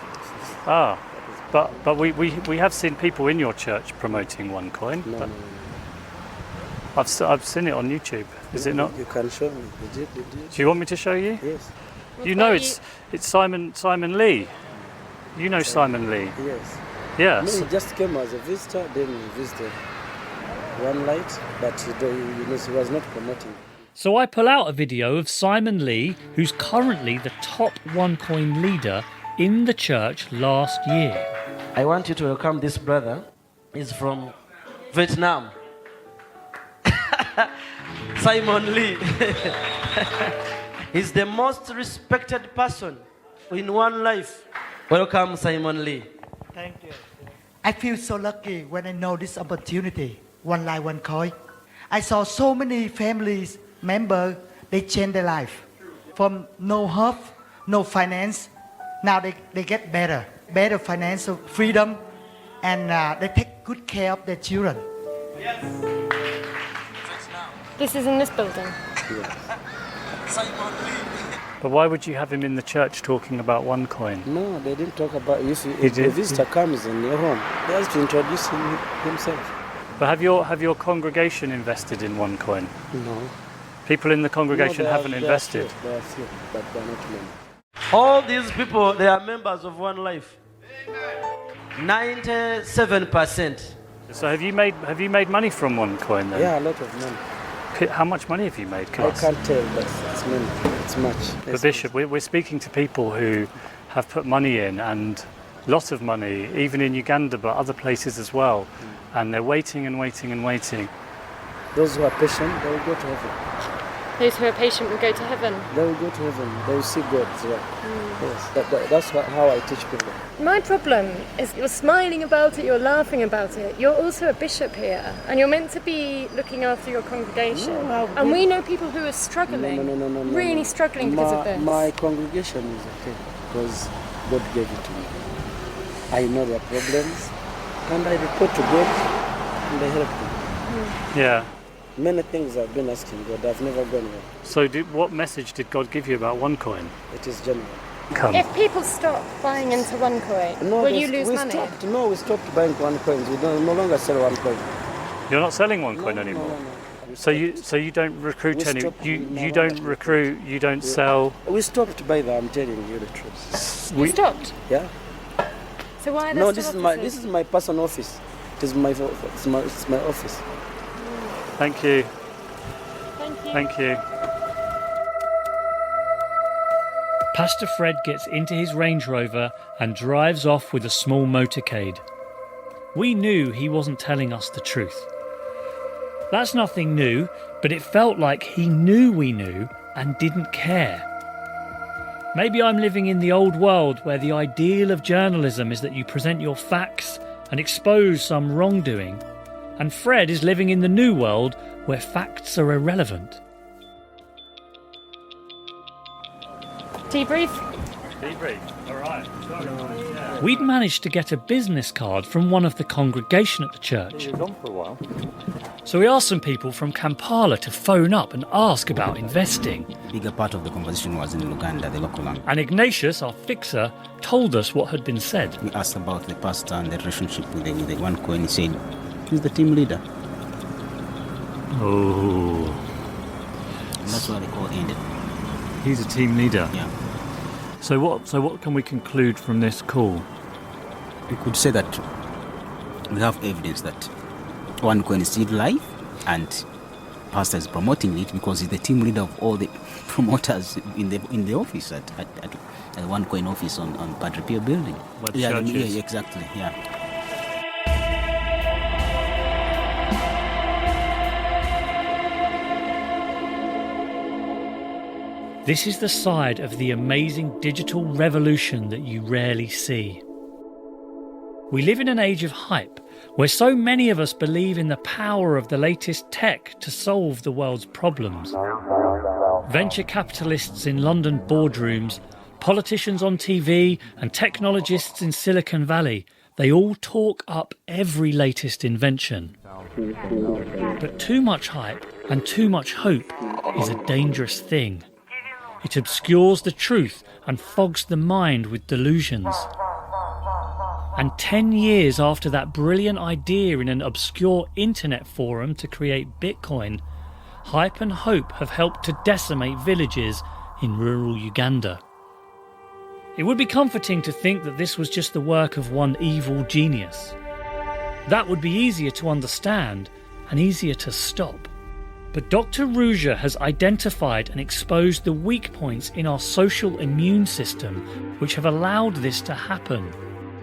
[SPEAKER 6] Ah, but we have seen people in your church promoting OneCoin.
[SPEAKER 7] No.
[SPEAKER 6] I've seen it on YouTube. Is it not?
[SPEAKER 7] You can show me. Did you?
[SPEAKER 6] Do you want me to show you?
[SPEAKER 7] Yes.
[SPEAKER 6] You know it's Simon Lee. You know Simon Lee.
[SPEAKER 7] Yes.
[SPEAKER 6] Yeah.
[SPEAKER 7] No, he just came as a visitor, then he visited One Light, but he was not promoting.
[SPEAKER 6] So I pull out a video of Simon Lee, who's currently the top OneCoin leader in the church last year.
[SPEAKER 15] I want you to welcome this brother. He's from Vietnam. Simon Lee. He's the most respected person in One Life. Welcome, Simon Lee.
[SPEAKER 17] Thank you. I feel so lucky when I know this opportunity, One Life, One Coin. I saw so many families, members, they change their life. From no hope, no finance, now they get better financial freedom, and they take good care of their children.
[SPEAKER 15] Yes.
[SPEAKER 11] This is in this building.
[SPEAKER 6] But why would you have him in the church talking about OneCoin?
[SPEAKER 7] No, they didn't talk about. If a visitor comes in your home, they have to introduce himself.
[SPEAKER 6] But have your congregation invested in OneCoin?
[SPEAKER 7] No.
[SPEAKER 6] People in the congregation haven't invested.
[SPEAKER 7] They are few, but they are not many.
[SPEAKER 15] All these people, they are members of One Life. 97%.
[SPEAKER 6] So have you made money from OneCoin then?
[SPEAKER 7] Yeah, a lot of money.
[SPEAKER 6] How much money have you made?
[SPEAKER 7] I can't tell, but it's many. It's much.
[SPEAKER 6] But Bishop, we're speaking to people who have put money in, and lots of money, even in Uganda, but other places as well. And they're waiting and waiting and waiting.
[SPEAKER 7] Those who are patient, they will go to heaven.
[SPEAKER 11] Those who are patient will go to heaven.
[SPEAKER 7] They will go to heaven. They will see God as well. Yes, that's how I teach people.
[SPEAKER 11] My problem is you're smiling about it, you're laughing about it. You're also a bishop here, and you're meant to be looking after your congregation. And we know people who are struggling, really struggling because of this.
[SPEAKER 7] My congregation is okay because God gave it to me. I know their problems, and I report to God, and I help them.
[SPEAKER 6] Yeah.
[SPEAKER 7] Many things I've been asking God, I've never gone well.
[SPEAKER 6] So what message did God give you about OneCoin?
[SPEAKER 7] It is genuine.
[SPEAKER 11] If people stop buying into OneCoin, will you lose money?
[SPEAKER 7] We stopped buying OneCoins. We no longer sell OneCoin.
[SPEAKER 6] You're not selling OneCoin anymore? No. So you don't recruit you don't recruit, you don't sell?
[SPEAKER 7] We stopped by that, I'm telling you the truth.
[SPEAKER 11] You stopped?
[SPEAKER 7] Yeah.
[SPEAKER 11] So why are
[SPEAKER 7] No, this is my personal office. It's my office.
[SPEAKER 6] Thank you.
[SPEAKER 11] Thank you.
[SPEAKER 6] Pastor Fred gets into his Range Rover and drives off with a small motorcade. We knew he wasn't telling us the truth. That's nothing new, but it felt like he knew we knew and didn't care. Maybe I'm living in the old world where the ideal of journalism is that you present your facts and expose some wrongdoing, and Fred is living in the new world where facts are irrelevant.
[SPEAKER 11] Debrief?
[SPEAKER 6] All right. We'd managed to get a business card from one of the congregation at the church.
[SPEAKER 18] He was on for a while.
[SPEAKER 6] So we asked some people from Kampala to phone up and ask about investing.
[SPEAKER 19] A bigger part of the conversation was in Luganda, the local language.
[SPEAKER 6] And Ignatius, our fixer, told us what had been said.
[SPEAKER 19] We asked about the pastor and the relationship with the OneCoin. He said, he's the team leader.
[SPEAKER 6] Oh.
[SPEAKER 19] And that's why the call ended.
[SPEAKER 6] He's a team leader?
[SPEAKER 19] Yeah.
[SPEAKER 6] So what can we conclude from this call?
[SPEAKER 19] We could say that we have evidence that OneCoin is still live, and pastor is promoting it because he's the team leader of all the promoters in the office at OneCoin office on Padre Pio building.
[SPEAKER 6] Where the church is.
[SPEAKER 19] Yeah, exactly. Yeah.
[SPEAKER 6] This is the side of the amazing digital revolution that you rarely see. We live in an age of hype, where so many of us believe in the power of the latest tech to solve the world's problems. Venture capitalists in London boardrooms, politicians on TV, and technologists in Silicon Valley, they all talk up every latest invention. But too much hype and too much hope is a dangerous thing. It obscures the truth and fogs the mind with delusions. And 10 years after that brilliant idea in an obscure internet forum to create Bitcoin, hype and hope have helped to decimate villages in rural Uganda. It would be comforting to think that this was just the work of one evil genius. That would be easier to understand and easier to stop. But Dr. Ruja has identified and exposed the weak points in our social immune system which have allowed this to happen.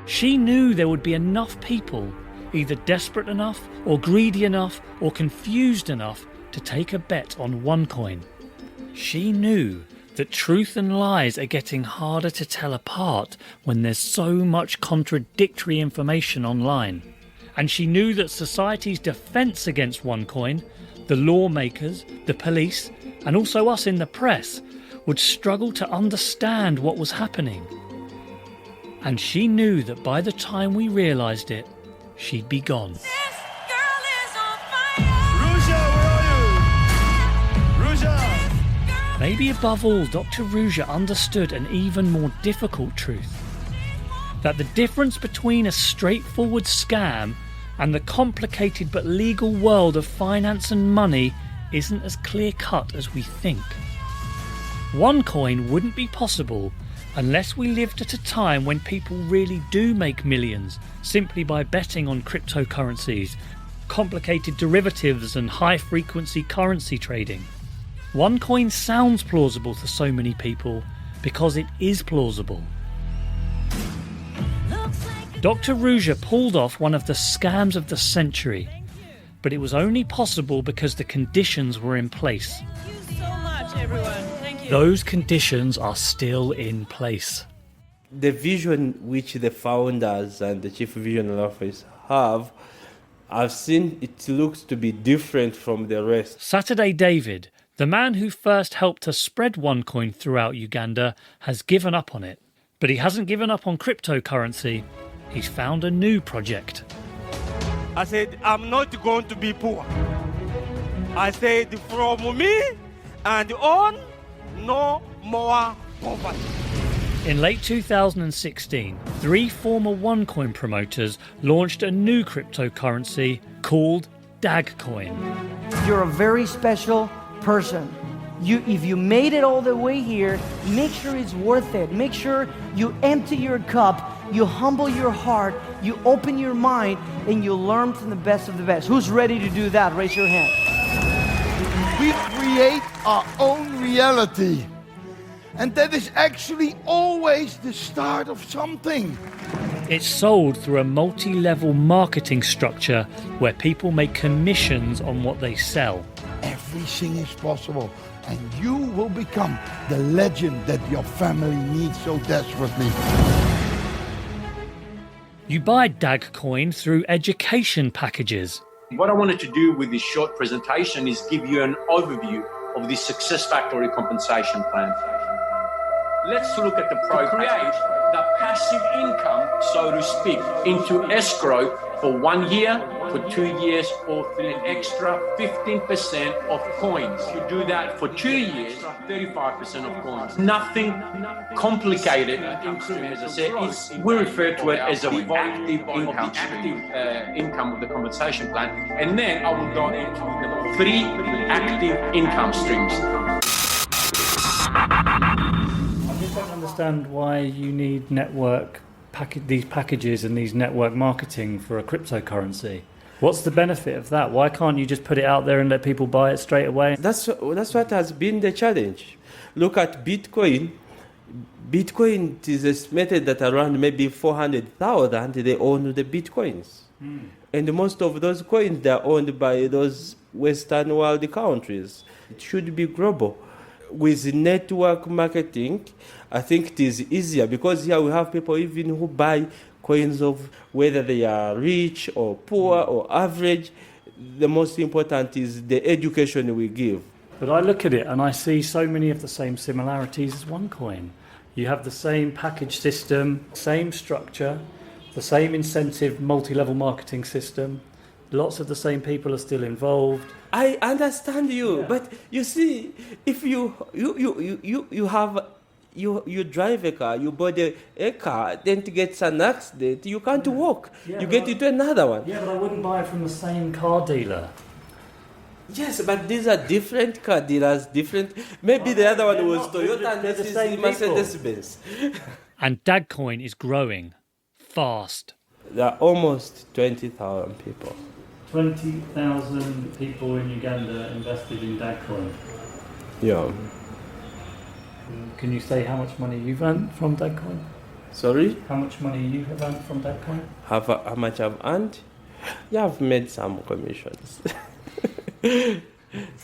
[SPEAKER 6] She knew there would be enough people, either desperate enough or greedy enough or confused enough to take a bet on OneCoin. She knew that truth and lies are getting harder to tell apart when there's so much contradictory information online. And she knew that society's defence against OneCoin, the lawmakers, the police, and also us in the press, would struggle to understand what was happening. And she knew that by the time we realised it, she'd be gone. Maybe above all, Dr. Ruja understood an even more difficult truth. That the difference between a straightforward scam and the complicated but legal world of finance and money isn't as clear-cut as we think. OneCoin wouldn't be possible unless we lived at a time when people really do make millions simply by betting on cryptocurrencies, complicated derivatives and high-frequency currency trading. OneCoin sounds plausible to so many people because it is plausible. Dr. Ruja pulled off one of the scams of the century, but it was only possible because the conditions were in place.
[SPEAKER 18] Thank you so much, everyone. Thank you.
[SPEAKER 6] Those conditions are still in place.
[SPEAKER 5] The vision which the founders and the chief visionary office have, I've seen it looks to be different from the rest.
[SPEAKER 6] Saturday David, the man who first helped to spread OneCoin throughout Uganda, has given up on it. But he hasn't given up on cryptocurrency. He's found a new project.
[SPEAKER 20] I said, I'm not going to be poor. I said, from me and on, no more poverty.
[SPEAKER 6] In late 2016, 3 former OneCoin promoters launched a new cryptocurrency called Dagcoin.
[SPEAKER 21] You're a very special person. If you made it all the way here, make sure it's worth it. Make sure you empty your cup, you humble your heart, you open your mind, and you learn from the best of the best. Who's ready to do that? Raise your hand.
[SPEAKER 16] We create our own reality. And that is actually always the start of something.
[SPEAKER 6] It's sold through a multi-level marketing structure where people make commissions on what they sell.
[SPEAKER 16] Everything is possible, and you will become the legend that your family needs so desperately.
[SPEAKER 6] You buy Dagcoin through education packages.
[SPEAKER 22] What I wanted to do with this short presentation is give you an overview of this Success Factory compensation plan. Let's look at the pro create the passive income, so to speak, into escrow for 1 year, for 2 years, or for an extra 15% of coins. If you do that for 2 years, 35% of coins. Nothing complicated income stream, as I said. We refer to it as a active income stream, income of the compensation plan. And then I will go into the 3 active income streams.
[SPEAKER 6] I just don't understand why you need these packages and these network marketing for a cryptocurrency. What's the benefit of that? Why can't you just put it out there and let people buy it straight away?
[SPEAKER 5] That's what has been the challenge. Look at Bitcoin. Bitcoin is estimated that around maybe 400,000 they own the Bitcoins. And most of those coins they are owned by those Western world countries. It should be global. With network marketing, I think it is easier because here we have people even who buy coins of whether they are rich or poor or average. The most important is the education we give.
[SPEAKER 6] But I look at it and I see so many of the same similarities as OneCoin. You have the same package system, same structure, the same incentive multi-level marketing system. Lots of the same people are still involved.
[SPEAKER 5] I understand you, but you see, if you drive a car, you buy a car, then to get an accident, you can't walk.
[SPEAKER 6] Yeah,
[SPEAKER 5] you get into another one.
[SPEAKER 6] Yeah, but I wouldn't buy it from the same car dealer.
[SPEAKER 5] Yes, but these are different car dealers, different. Maybe the other one was Toyota and this is Mercedes-Benz.
[SPEAKER 6] And Dagcoin is growing fast.
[SPEAKER 5] There are almost 20,000 people.
[SPEAKER 6] 20,000 people in Uganda invested in Dagcoin.
[SPEAKER 5] Yeah.
[SPEAKER 6] Can you say how much money you've earned from Dagcoin?
[SPEAKER 5] Sorry?
[SPEAKER 6] How much money you have earned from Dagcoin?
[SPEAKER 5] How much I've earned? Yeah, I've made some commissions.
[SPEAKER 6] Do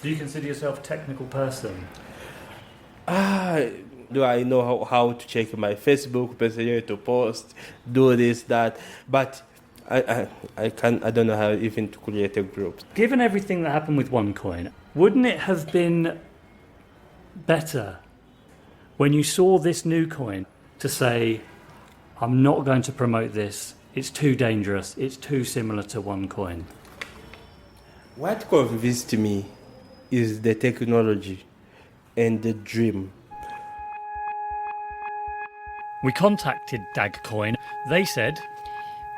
[SPEAKER 6] you consider yourself a technical person?
[SPEAKER 5] Do I know how to check my Facebook Messenger to post, do this, that? But I don't know how even to create a group.
[SPEAKER 6] Given everything that happened with OneCoin, wouldn't it have been better when you saw this new coin to say, I'm not going to promote this, it's too dangerous, it's too similar to OneCoin?
[SPEAKER 5] What convinced me is the technology and the dream.
[SPEAKER 6] We contacted Dagcoin. They said,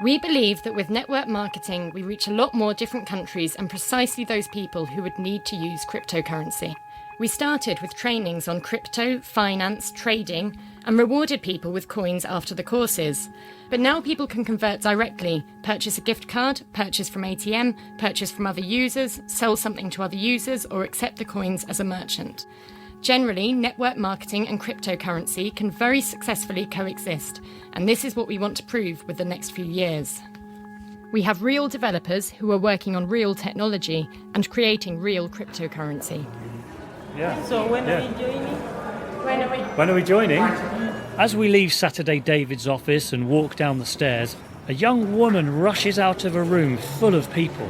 [SPEAKER 11] We believe that with network marketing, we reach a lot more different countries and precisely those people who would need to use cryptocurrency. We started with trainings on crypto, finance, trading, and rewarded people with coins after the courses. But now people can convert directly, purchase a gift card, purchase from ATM, purchase from other users, sell something to other users, or accept the coins as a merchant. Generally, network marketing and cryptocurrency can very successfully coexist, and this is what we want to prove with the next few years. We have real developers who are working on real technology and creating real cryptocurrency.
[SPEAKER 6] Yeah.
[SPEAKER 18] So when are we joining?
[SPEAKER 6] When are we joining? As we leave Saturday David's office and walk down the stairs, a young woman rushes out of a room full of people.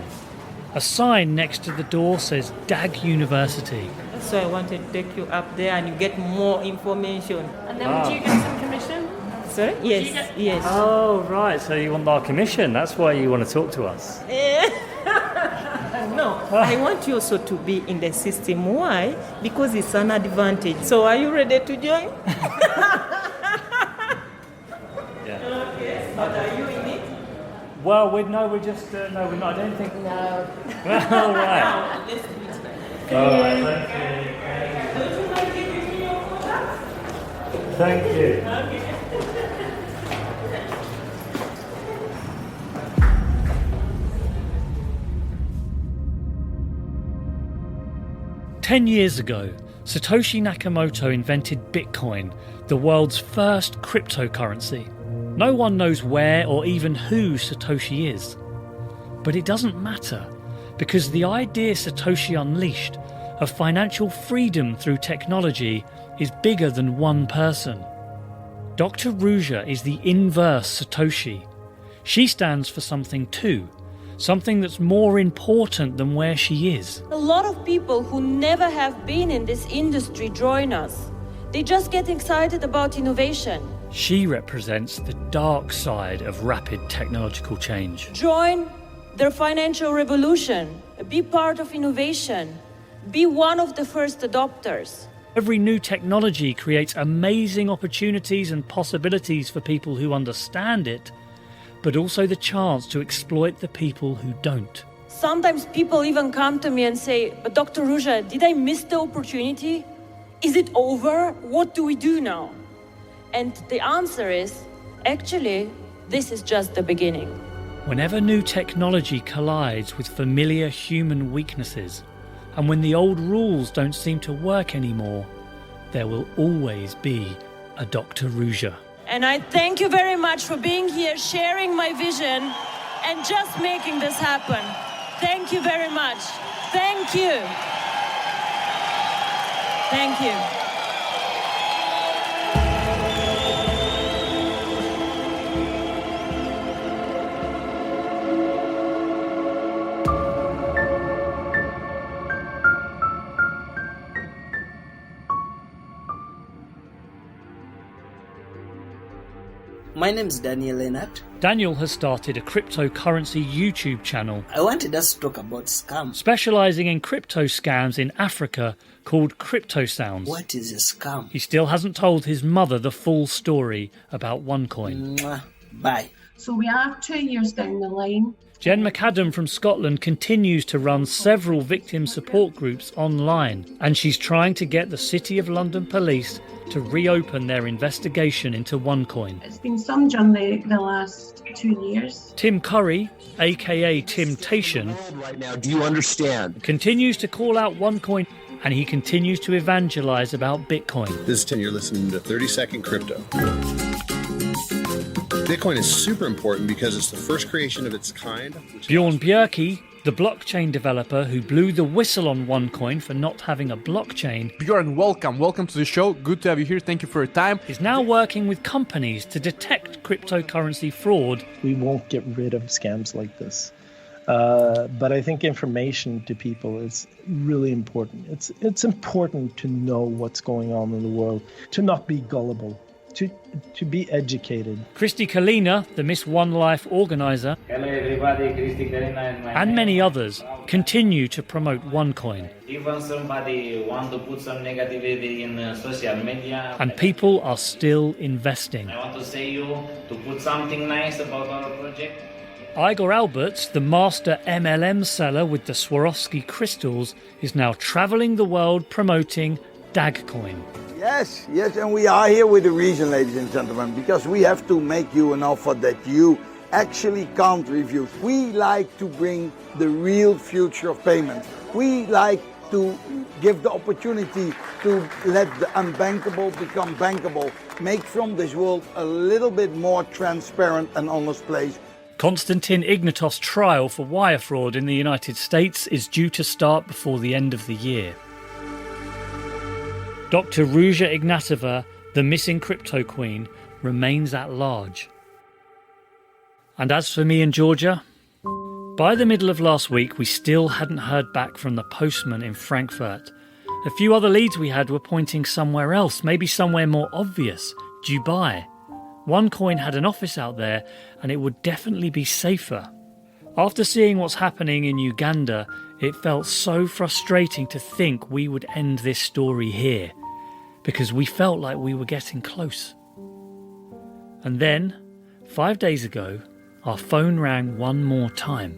[SPEAKER 6] A sign next to the door says DAG University.
[SPEAKER 18] So I wanted to take you up there and you get more information. And then would you get some commission? Sorry? Yes, yes.
[SPEAKER 6] Oh, right. So you want our commission. That's why you want to talk to us.
[SPEAKER 18] No, I want you also to be in the system. Why? Because it's an advantage. So are you ready to join?
[SPEAKER 6] Yeah.
[SPEAKER 18] Okay, but are you in it?
[SPEAKER 6] Well, we're not. I don't think.
[SPEAKER 18] No.
[SPEAKER 6] All right.
[SPEAKER 18] Let's do it right.
[SPEAKER 6] All right, thank
[SPEAKER 18] Don't you mind giving me your contact?
[SPEAKER 6] you. Thank you.
[SPEAKER 18] Okay.
[SPEAKER 6] 10 years ago, Satoshi Nakamoto invented Bitcoin, the world's first cryptocurrency. No one knows where or even who Satoshi is. But it doesn't matter, because the idea Satoshi unleashed of financial freedom through technology is bigger than one person. Dr. Ruja is the inverse Satoshi. She stands for something too, something that's more important than where she is.
[SPEAKER 1] A lot of people who never have been in this industry join us. They just get excited about innovation.
[SPEAKER 6] She represents the dark side of rapid technological change.
[SPEAKER 1] Join their financial revolution. Be part of innovation. Be one of the first adopters.
[SPEAKER 6] Every new technology creates amazing opportunities and possibilities for people who understand it, but also the chance to exploit the people who don't.
[SPEAKER 1] Sometimes people even come to me and say, "But Dr. Ruja, did I miss the opportunity? Is it over? What do we do now?" And the answer is, actually, this is just the beginning.
[SPEAKER 6] Whenever new technology collides with familiar human weaknesses, and when the old rules don't seem to work anymore, there will always be a Dr. Ruja.
[SPEAKER 1] And I thank you very much for being here, sharing my vision, and just making this happen. Thank you very much. Thank you. Thank you.
[SPEAKER 2] My name is Daniel Leonard.
[SPEAKER 6] Daniel has started a cryptocurrency YouTube channel.
[SPEAKER 2] I wanted us to talk about scams.
[SPEAKER 6] Specialising in crypto scams in Africa called Crypto Sounds.
[SPEAKER 2] What is a scam?
[SPEAKER 6] He still hasn't told his mother the full story about OneCoin.
[SPEAKER 2] Bye.
[SPEAKER 23] So we are 2 years down the line.
[SPEAKER 6] Jen McAdam from Scotland continues to run several victim support groups online, and she's trying to get the City of London Police to reopen their investigation into OneCoin.
[SPEAKER 23] It's been some journey the last 2 years.
[SPEAKER 6] Tim Curry, aka Timtation,
[SPEAKER 24] right now, do you understand?
[SPEAKER 6] Continues to call out OneCoin, and he continues to evangelise about Bitcoin.
[SPEAKER 24] This is Tim, you're listening to 30 Second Crypto. Bitcoin is super important because it's the first creation of its kind.
[SPEAKER 6] Bjorn Bjerke, The blockchain developer who blew the whistle on OneCoin for not having a blockchain,
[SPEAKER 3] Bjorn, welcome. Welcome to the show. Good to have you here. Thank you for your time.
[SPEAKER 6] Is now working with companies to detect cryptocurrency fraud.
[SPEAKER 4] We won't get rid of scams like this. But I think information to people is really important. It's important to know what's going on in the world, to not be gullible, to be educated.
[SPEAKER 6] Kristi Kalina, the Miss One Life organizer,
[SPEAKER 8] Hello everybody, Kristi Kalina
[SPEAKER 6] and many others continue to promote OneCoin.
[SPEAKER 8] Even somebody want to put some negativity in social media.
[SPEAKER 6] And people are still investing.
[SPEAKER 8] I want to say you to put something nice about our project.
[SPEAKER 6] Igor Alberts, the master MLM seller with the Swarovski crystals, is now travelling the world promoting Dagcoin.
[SPEAKER 10] Yes, and we are here with a reason, ladies and gentlemen, because we have to make you an offer that you actually can't refuse. We like to bring the real future of payment. We like to give the opportunity to let the unbankable become bankable, make from this world a little bit more transparent and honest place.
[SPEAKER 6] Konstantin Ignatov trial for wire fraud in the United States is due to start before the end of the year. Dr. Ruja Ignatova, the missing crypto queen, remains at large. And as for me and Georgia, by the middle of last week we still hadn't heard back from the postman in Frankfurt. A few other leads we had were pointing somewhere else, maybe somewhere more obvious, Dubai. OneCoin had an office out there and it would definitely be safer. After seeing what's happening in Uganda, it felt so frustrating to think we would end this story here, because we felt like we were getting close. And then, 5 days ago, our phone rang one more time.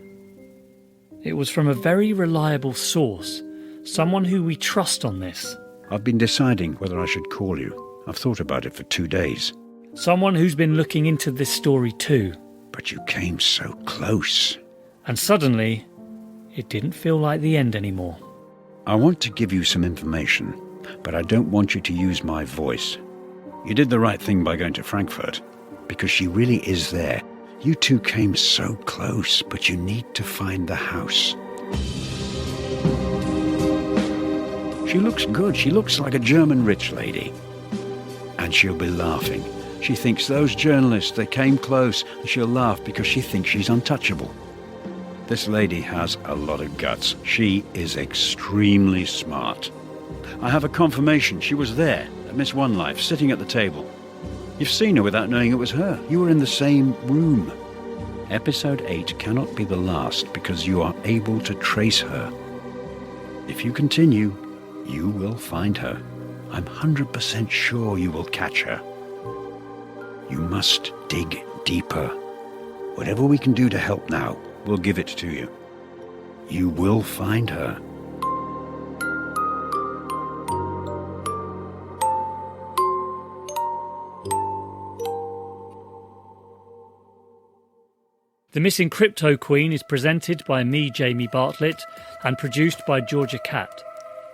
[SPEAKER 6] It was from a very reliable source, someone who we trust on this.
[SPEAKER 25] I've been deciding whether I should call you. I've thought about it for 2 days.
[SPEAKER 6] Someone who's been looking into this story too.
[SPEAKER 25] But you came so close.
[SPEAKER 6] And suddenly, it didn't feel like the end anymore.
[SPEAKER 25] I want to give you some information, but I don't want you to use my voice. You did the right thing by going to Frankfurt, because she really is there. You two came so close, but you need to find the house. She looks good. She looks like a German rich lady. And she'll be laughing. She thinks those journalists, they came close, and she'll laugh because she thinks she's untouchable. This lady has a lot of guts. She is extremely smart. I have a confirmation. She was there at Miss One Life, sitting at the table. You've seen her without knowing it was her. You were in the same room. Episode 8 cannot be the last because you are able to trace her. If you continue, you will find her. I'm 100% sure you will catch her. You must dig deeper. Whatever we can do to help now, we'll give it to you. You will find her.
[SPEAKER 6] The Missing Crypto Queen is presented by me, Jamie Bartlett, and produced by Georgia Catt.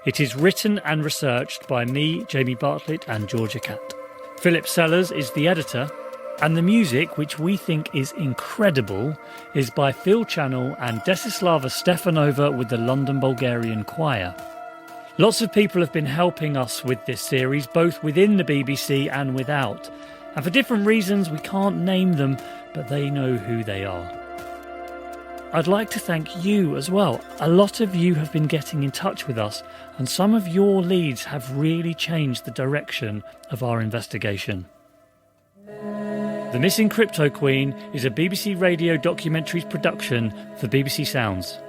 [SPEAKER 6] It is written and researched by me, Jamie Bartlett, and Georgia Catt. Philip Sellers is the editor, and the music, which we think is incredible, is by Phil Channel and Desislava Stefanova with the London Bulgarian Choir. Lots of people have been helping us with this series, both within the BBC and without. And for different reasons, we can't name them, but they know who they are. I'd like to thank you as well. A lot of you have been getting in touch with us, and some of your leads have really changed the direction of our investigation. The Missing Crypto Queen is a BBC Radio Documentaries production for BBC Sounds.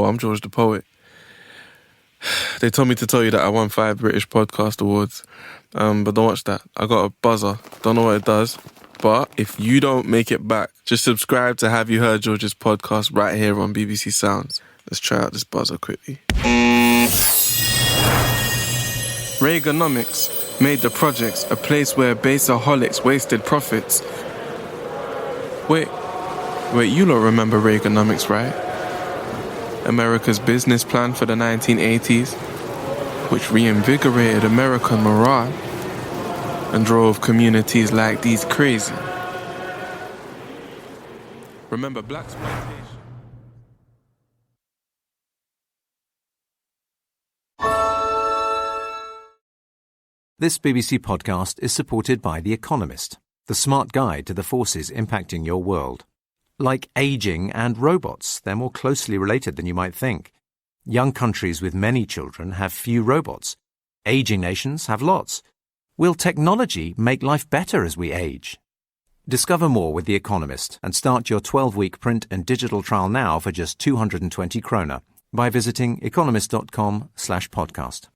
[SPEAKER 9] Yo, I'm George the Poet. They told me to tell you that I won 5 British Podcast Awards, but don't watch that. I got a buzzer. Don't know what it does. But if you don't make it back, just subscribe to Have You Heard George's podcast right here on BBC Sounds. Let's try out this buzzer quickly. Reaganomics made the projects a place where baseaholics wasted profits. Wait, you lot remember Reaganomics, right? America's business plan for the 1980s, which reinvigorated American morale and drove communities like these crazy. Remember blaxploitation?
[SPEAKER 12] This BBC podcast is supported by The Economist, the smart guide to the forces impacting your world. Like aging and robots, they're more closely related than you might think. Young countries with many children have few robots. Aging nations have lots. Will technology make life better as we age? Discover more with The Economist and start your 12-week print and digital trial now for just 220 kroner by visiting economist.com/podcast.